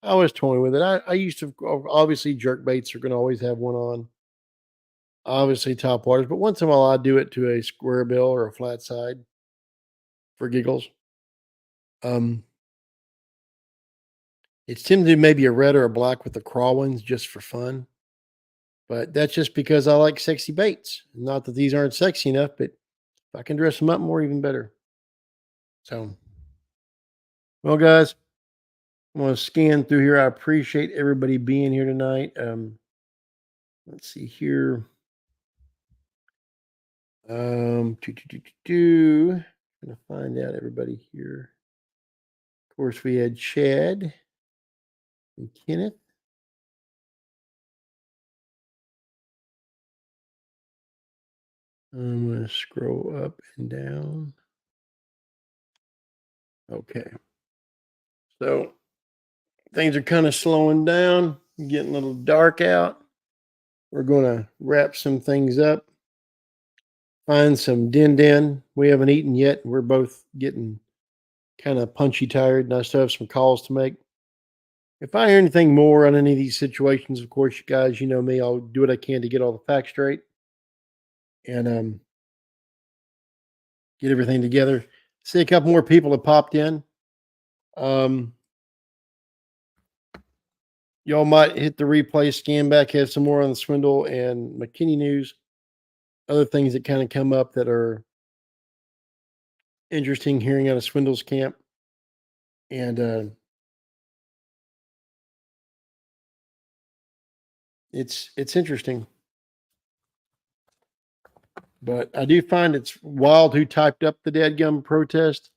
I was toying with it. I used to, obviously, jerk baits are going to always have one on. Obviously, top waters, but once in a while I do it to a square bill or a flat side for giggles. It's tempted maybe a red or a black with the crawl ones just for fun. But that's just because I like sexy baits. Not that these aren't sexy enough, but if I can dress them up more, even better. So, well, guys, I'm going to scan through here. I appreciate everybody being here tonight. Let's see here. Gonna find out everybody here. Of course, we had Chad and Kenneth. I'm going to scroll up and down. Okay. So things are kind of slowing down, getting a little dark out. we're going to wrap some things up. Find some din. We haven't eaten yet. We're both getting kind of punchy tired, and I still have some calls to make. If I hear anything more on any of these situations, of course, you guys, you know me, I'll do what I can to get all the facts straight and get everything together. See, a couple more people have popped in. Y'all might hit the replay, scan back, have some more on the Swindle and McKinney news. Other things that kind of come up that are interesting hearing out of Swindle's camp. And it's interesting. But I do find it's wild who typed up the dadgum protest.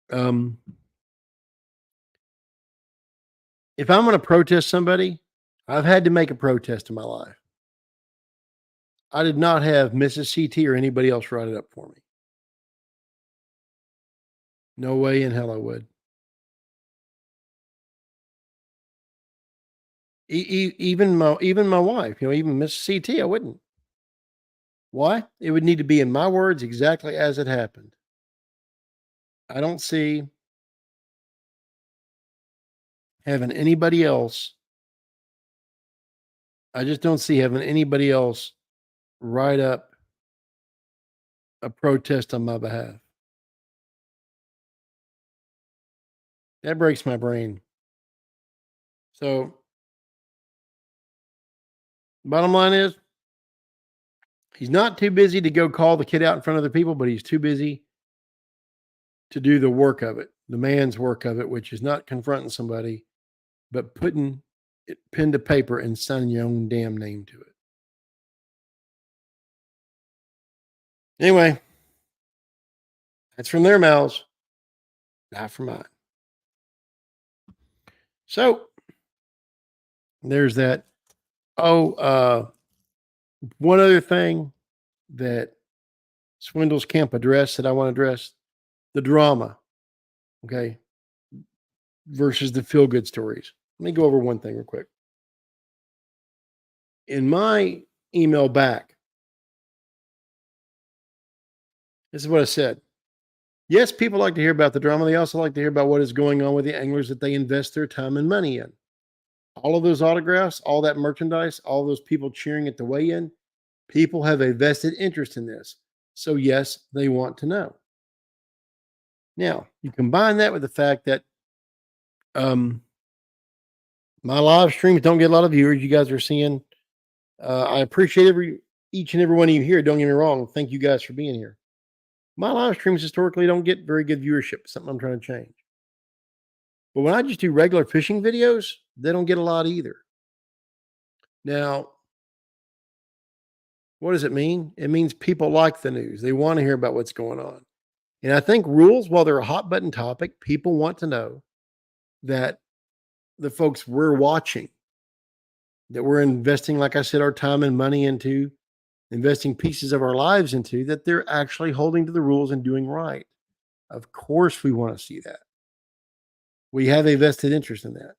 If I'm going to protest somebody, I've had to make a protest in my life. I did not have Mrs. CT or anybody else write it up for me. No way in hell I would. Even my wife, even Mrs. CT, I wouldn't. Why? It would need to be in my words exactly as it happened. I don't see having anybody else. I just don't see having anybody else write up a protest on my behalf. That breaks my brain. So, bottom line is, he's not too busy to go call the kid out in front of other people, but he's too busy to do the work of it, the man's work of it, which is not confronting somebody, but putting it pen to paper and signing your own damn name to it. Anyway, that's from their mouths, not from mine. So there's that. Oh, one other thing that Swindle's camp addressed that I want to address, the drama, okay, versus the feel-good stories. Let me go over one thing real quick. In my email back, this is what I said. Yes, people like to hear about the drama. They also like to hear about what is going on with the anglers that they invest their time and money in. All of those autographs, all that merchandise, all those people cheering at the weigh-in, people have a vested interest in this. So yes, they want to know. Now, you combine that with the fact that my live streams don't get a lot of viewers. You guys are seeing. I appreciate each and every one of you here. Don't get me wrong. Thank you guys for being here. My live streams historically don't get very good viewership. Something I'm trying to change. But when I just do regular fishing videos, they don't get a lot either. Now, what does it mean? It means people like the news. They want to hear about what's going on. And I think rules, while they're a hot button topic, people want to know that the folks we're watching, that we're investing, like I said, our time and money into, investing pieces of our lives into, that they're actually holding to the rules and doing right. Of course, we want to see that. We have a vested interest in that.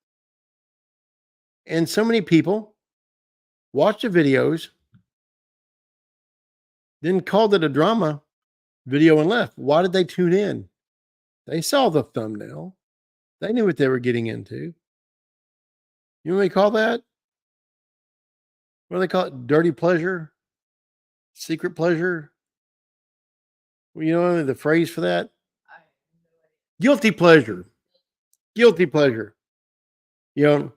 And so many people watch the videos, then called it a drama video and left. Why did they tune in? They saw the thumbnail. They knew what they were getting into. You know what they call that? What do they call it? Dirty pleasure? Secret pleasure? Well, you know the phrase for that? Guilty pleasure. Guilty pleasure. You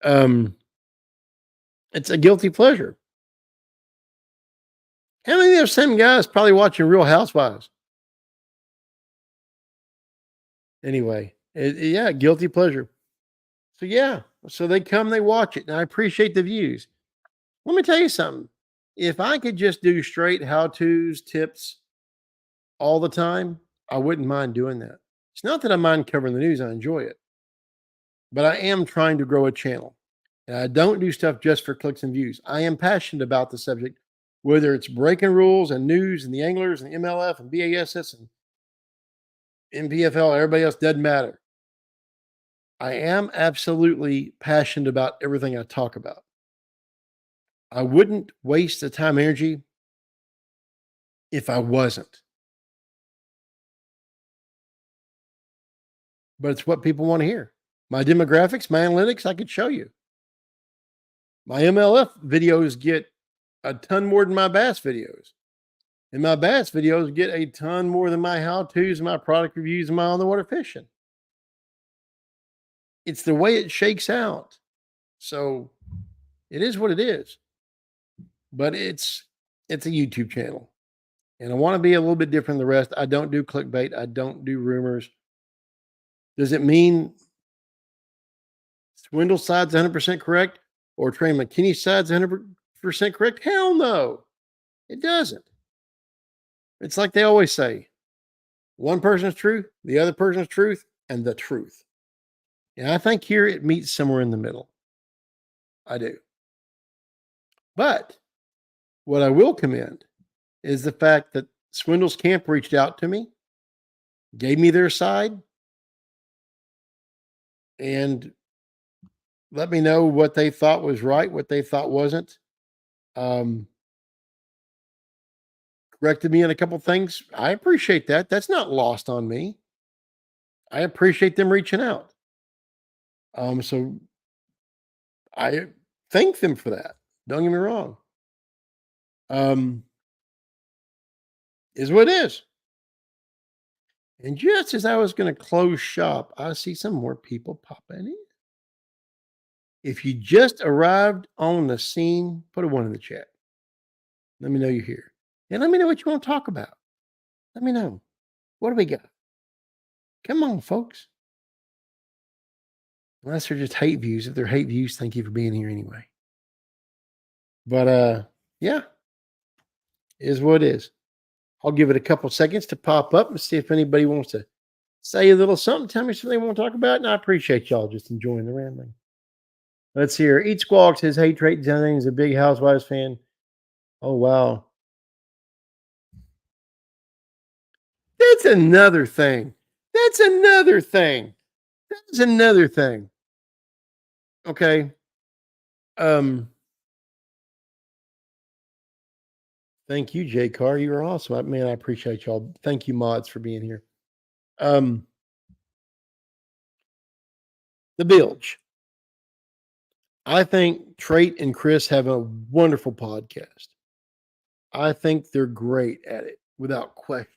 know, it's a guilty pleasure. How many of those same guys probably watching Real Housewives? Anyway, yeah, guilty pleasure. So yeah, so they come, they watch it, and I appreciate the views. Let me tell you something. If I could just do straight how-tos, tips all the time, I wouldn't mind doing that. It's not that I mind covering the news. I enjoy it. But I am trying to grow a channel. And I don't do stuff just for clicks and views. I am passionate about the subject, whether it's breaking rules and news and the anglers and the MLF and BASS and MPFL, everybody else, doesn't matter. I am absolutely passionate about everything I talk about. I wouldn't waste the time and energy if I wasn't. But it's what people want to hear. My demographics, my analytics, I could show you. My MLF videos get a ton more than my bass videos. And my bass videos get a ton more than my how-tos, my product reviews, and my on-the-water fishing. It's the way it shakes out. So it is what it is. But it's a YouTube channel. And I want to be a little bit different than the rest. I don't do clickbait. I don't do rumors. Does it mean Swindle's side's 100% correct or Trey McKinney's side's 100% correct? Hell no. It doesn't. It's like they always say, one person's truth, the other person's truth, and the truth. And I think here it meets somewhere in the middle. I do. But what I will commend is the fact that Swindle's camp reached out to me, gave me their side, and let me know what they thought was right, what they thought wasn't. Corrected me on a couple things. I appreciate that. That's not lost on me. I appreciate them reaching out. So I thank them for that. Don't get me wrong. Is what it is. And just as I was going to close shop, I see some more people popping in. If you just arrived on the scene, put a 1 in the chat. Let me know you're here. And let me know what you want to talk about. Let me know. What do we got? Come on, folks. Unless they're just hate views. If they're hate views, thank you for being here anyway. But yeah, is what it is. I'll give it a couple seconds to pop up and see if anybody wants to say a little something. Tell me something they want to talk about. And I appreciate y'all just enjoying the rambling. Let's hear. Eat Squawk says, hey, Trey Jennings is a big Housewives fan. Oh, wow. That's another thing. That's another thing. That's another thing. Okay. Thank you, Jay Carr. You are awesome. Man, I appreciate y'all. Thank you, mods, for being here. The Bilge. I think Trait and Chris have a wonderful podcast. I think they're great at it, without question.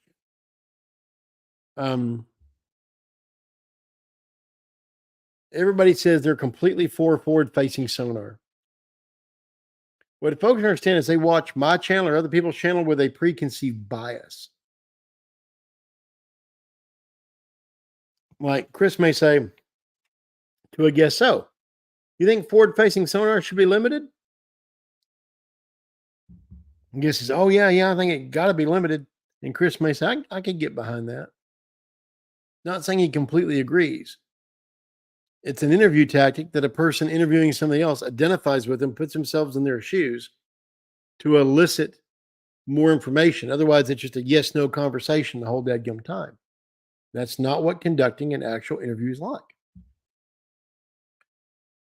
Everybody says they're completely forward-facing sonar. What folks understand is they watch my channel or other people's channel with a preconceived bias. Like Chris may say to a guest, so, you think forward-facing sonar should be limited? And guest says, oh, yeah, I think it got to be limited. And Chris may say, I can get behind that. Not saying he completely agrees. It's an interview tactic that a person interviewing somebody else identifies with them, puts themselves in their shoes to elicit more information. Otherwise, it's just a yes-no conversation the whole dadgum time. That's not what conducting an actual interview is like.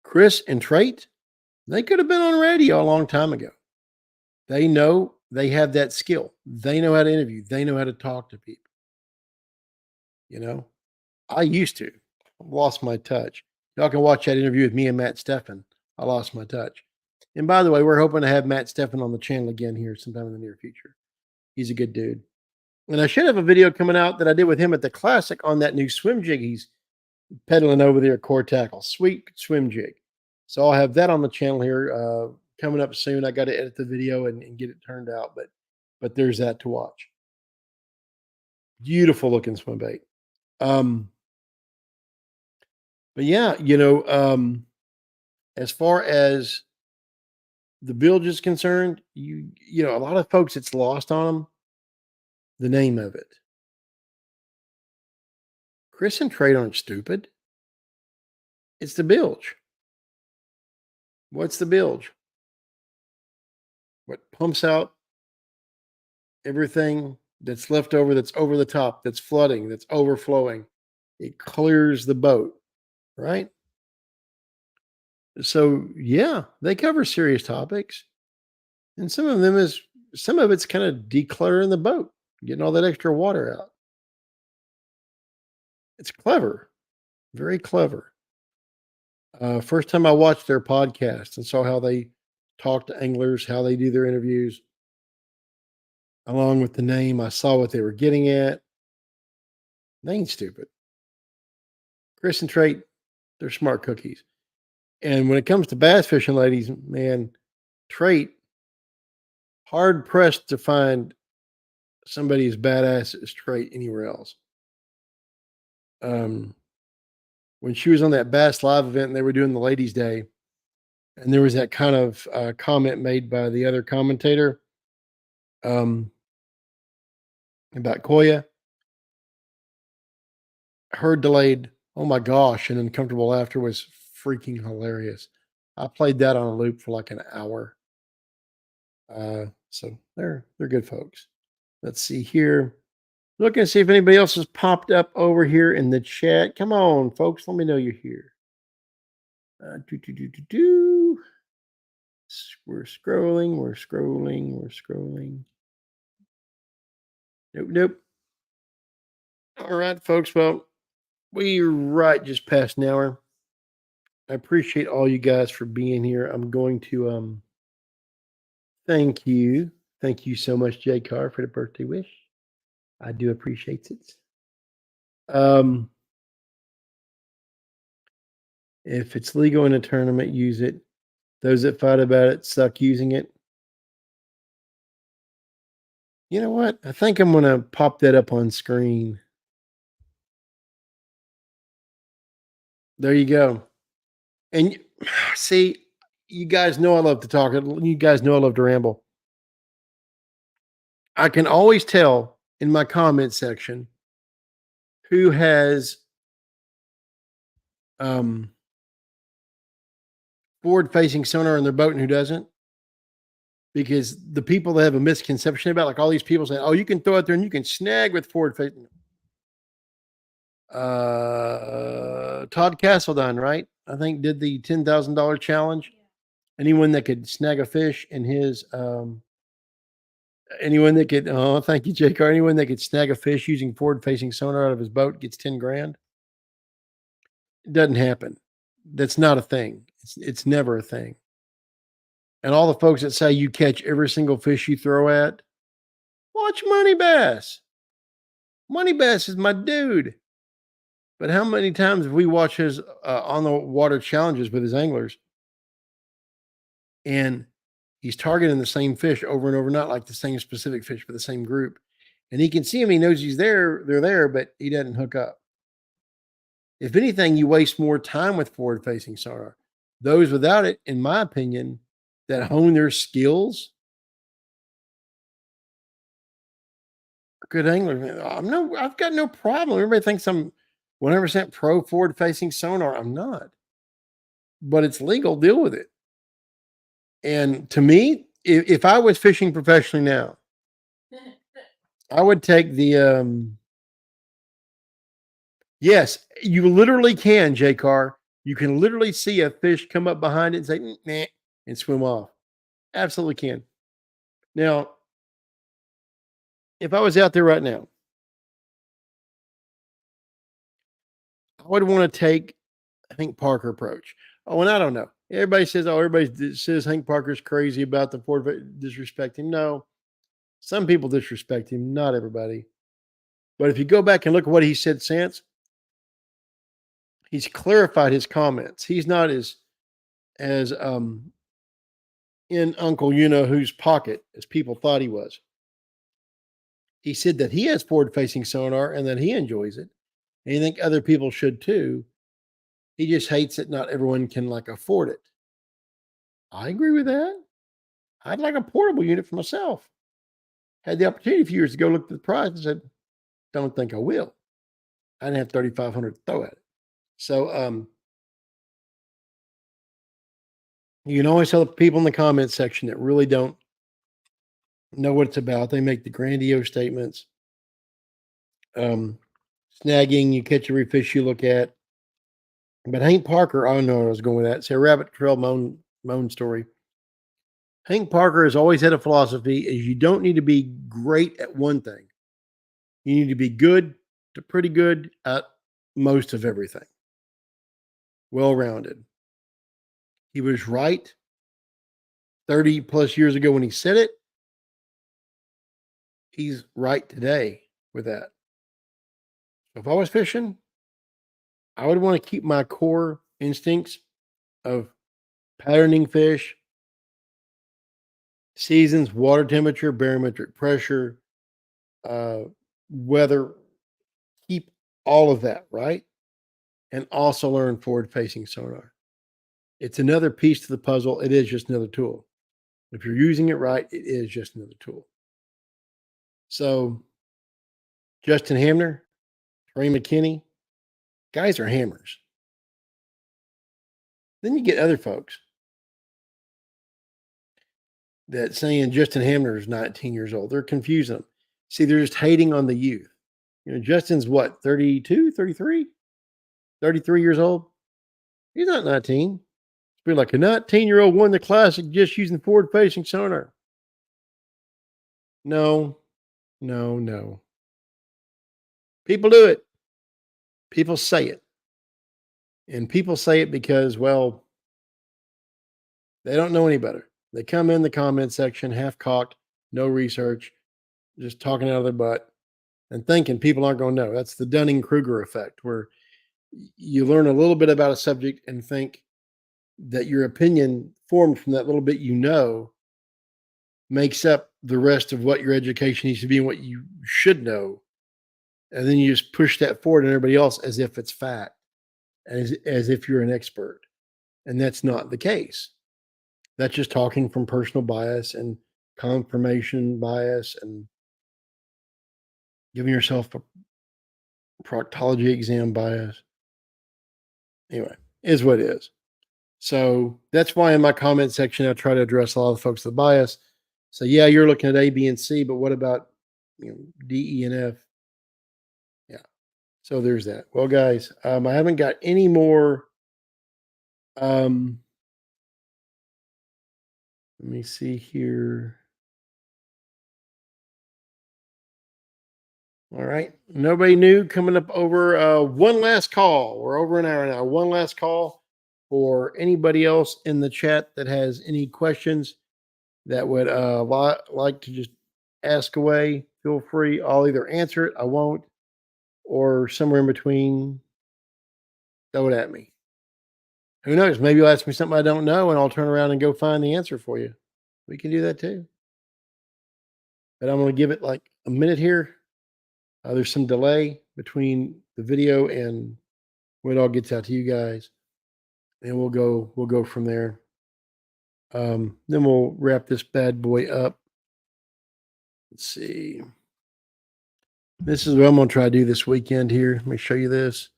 Chris and Trait, they could have been on radio a long time ago. They know they have that skill. They know how to interview. They know how to talk to people. You know, I used to. I lost my touch. Y'all can watch that interview with me and Matt Steffen. I lost my touch. And by the way, we're hoping to have Matt Steffen on the channel again here sometime in the near future. He's a good dude. And I should have a video coming out that I did with him at the Classic on that new swim jig he's pedaling over there at Core Tackle. Sweet swim jig. So I'll have that on the channel here coming up soon. I got to edit the video and get it turned out, but there's that to watch. Beautiful looking swim bait. But yeah, you know, as far as the bilge is concerned, you know, a lot of folks, it's lost on them, the name of it. Chris and Trey aren't stupid. It's the bilge. What's the bilge? What pumps out everything that's left over, that's over the top, that's flooding, that's overflowing. It clears the boat, right? So, yeah, they cover serious topics. And some of it's kind of decluttering the boat, getting all that extra water out. It's clever, very clever. First time I watched their podcast and saw how they talk to anglers, how they do their interviews, along with the name, I saw what they were getting at. They ain't stupid. Chris and Trait, they're smart cookies. And when it comes to bass fishing, ladies, man, Trait, hard pressed to find somebody as badass as Trait anywhere else. When she was on that Bass Live event and they were doing the Ladies' Day, and there was that kind of comment made by the other commentator about Koya, her delayed, oh my gosh, and uncomfortable laughter was freaking hilarious. I played that on a loop for like an hour. So they're good folks. Let's see here. Looking to see if anybody else has popped up over here in the chat. Come on, folks. Let me know you're here. We're scrolling. Nope. All right, folks. Well, we're right just past an hour. I appreciate all you guys for being here. I'm going to thank you. Thank you so much, Jay Carr, for the birthday wish. I do appreciate it. If it's legal in a tournament, use it. Those that fight about it suck using it. You know what? I think I'm going to pop that up on screen. There you go. And see, you guys know I love to talk. You guys know I love to ramble. I can always tell in my comment section who has forward-facing sonar in their boat and who doesn't. Because the people that have a misconception about, like all these people saying, oh, you can throw it there and you can snag with forward-facing. Todd Castledine, right? I think did the $10,000 challenge. Anyone that could snag a fish in his anyone that could thank you, Jake. Anyone that could snag a fish using forward-facing sonar out of his boat gets 10 grand. It doesn't happen. That's not a thing. It's never a thing. And all the folks that say you catch every single fish you throw at, watch Money Bass. Money Bass is my dude. But how many times have we watched his on the water challenges with his anglers? And he's targeting the same fish over and over, not like the same specific fish, but the same group. And he can see him. He knows he's there. They're there, but he doesn't hook up. If anything, you waste more time with forward-facing sonar. Those without it, in my opinion, that hone their skills, good anglers. I've got no problem. Everybody thinks I'm 100% pro forward-facing sonar. I'm not. But it's legal. Deal with it. And to me, if I was fishing professionally now, I would take the yes, you literally can, J Car. You can literally see a fish come up behind it and say, nah, and swim off. Absolutely can. Now, if I was out there right now, I would want to take Hank Parker approach. Oh, and I don't know. Everybody says, everybody says Hank Parker's crazy about the forward disrespect him. No, some people disrespect him, not everybody. But if you go back and look at what he said since, he's clarified his comments. He's not as in Uncle You-Know-Who's pocket as people thought he was. He said that he has forward-facing sonar and that he enjoys it. And he think other people should too. He just hates that not everyone can afford it. I agree with that. I'd like a portable unit for myself. Had the opportunity a few years ago, looked at the price and said, don't think I will. I didn't have $3,500 to throw at it. So you can always tell the people in the comment section that really don't know what it's about. They make the grandiose statements. Snagging, you catch every fish you look at. But Hank Parker, I don't know where I was going with that. It's a rabbit trail moan story. Hank Parker has always had a philosophy is you don't need to be great at one thing. You need to be good to pretty good at most of everything. Well-rounded. He was right 30 plus years ago when he said it. He's right today with that. If I was fishing, I would want to keep my core instincts of patterning fish, seasons, water temperature, barometric pressure, weather, keep all of that, right? And also learn forward-facing sonar. It's another piece to the puzzle. It is just another tool. If you're using it right, it is just another tool. So, Justin Hamner, Ray McKinney, guys are hammers. Then you get other folks that saying Justin Hamner is 19 years old. They're confusing them. See, they're just hating on the youth. Justin's what, 32, 33? 33 years old? He's not 19. It's been like a 19-year-old won the classic just using forward-facing sonar. No. People do it. People say it. And people say it because, well, they don't know any better. They come in the comment section half-cocked, no research, just talking out of their butt and thinking people aren't going to know. That's the Dunning-Kruger effect, where you learn a little bit about a subject and think that your opinion formed from that little bit makes up the rest of what your education needs to be and what you should know. And then you just push that forward on everybody else as if it's fact, as if you're an expert. And that's not the case. That's just talking from personal bias and confirmation bias and giving yourself a proctology exam bias. Anyway, is what it is. So that's why in my comment section, I try to address a lot of the folks with bias. So yeah, you're looking at A, B, and C, but what about D, E, and F? Yeah. So there's that. Well, guys, I haven't got any more. Let me see here. All right. Nobody new coming up over one last call. We're over an hour now. One last call for anybody else in the chat that has any questions that would like to just ask away. Feel free. I'll either answer it, I won't, or somewhere in between, throw it at me. Who knows? Maybe you'll ask me something I don't know, and I'll turn around and go find the answer for you. We can do that too. But I'm going to give it like a minute here. There's some delay between the video and when it all gets out to you guys, and we'll go from there. Then we'll wrap this bad boy up. Let's see. This is what I'm going to try to do this weekend here. Let me show you this.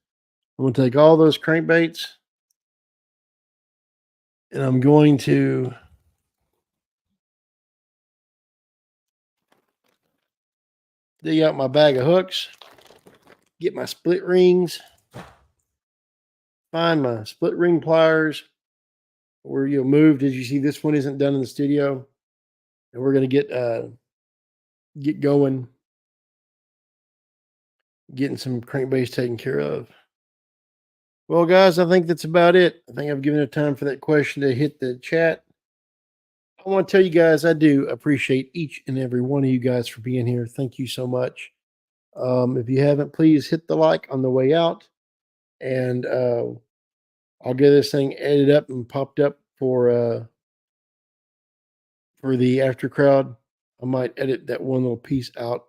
I'm going to take all those crankbaits, and I'm going to dig out my bag of hooks, get my split rings, find my split ring pliers where you'll moved. As you see, this one isn't done in the studio, and we're going to get going, getting some crankbaits taken care of. Well, guys, I think that's about it. I think I've given it time for that question to hit the chat. I want to tell you guys, I do appreciate each and every one of you guys for being here. Thank you so much. If you haven't, please hit the like on the way out, and I'll get this thing edited up and popped up for the after crowd. I might edit that one little piece out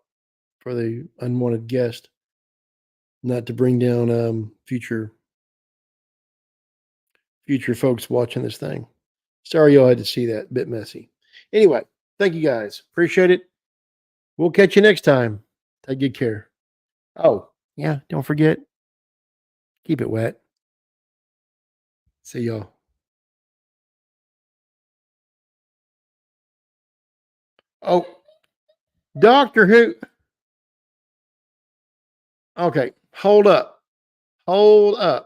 for the unwanted guest, not to bring down future folks watching this thing. Sorry y'all had to see that. Bit messy. Anyway, thank you guys. Appreciate it. We'll catch you next time. Take good care. Oh, yeah, don't forget, keep it wet. See y'all. Oh, Doctor Who. Okay, hold up. I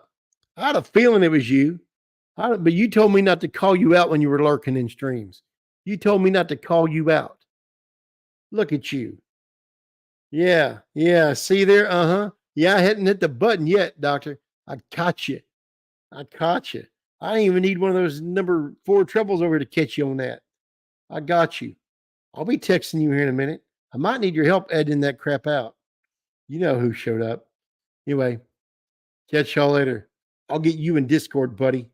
had a feeling it was you. But you told me not to call you out when you were lurking in streams. You told me not to call you out. Look at you. Yeah, yeah. See there? Uh-huh. Yeah, I hadn't hit the button yet, doctor. I caught you. I caught you. I didn't even need one of those number 4 trebles over to catch you on that. I got you. I'll be texting you here in a minute. I might need your help editing that crap out. You know who showed up. Anyway, catch y'all later. I'll get you in Discord, buddy.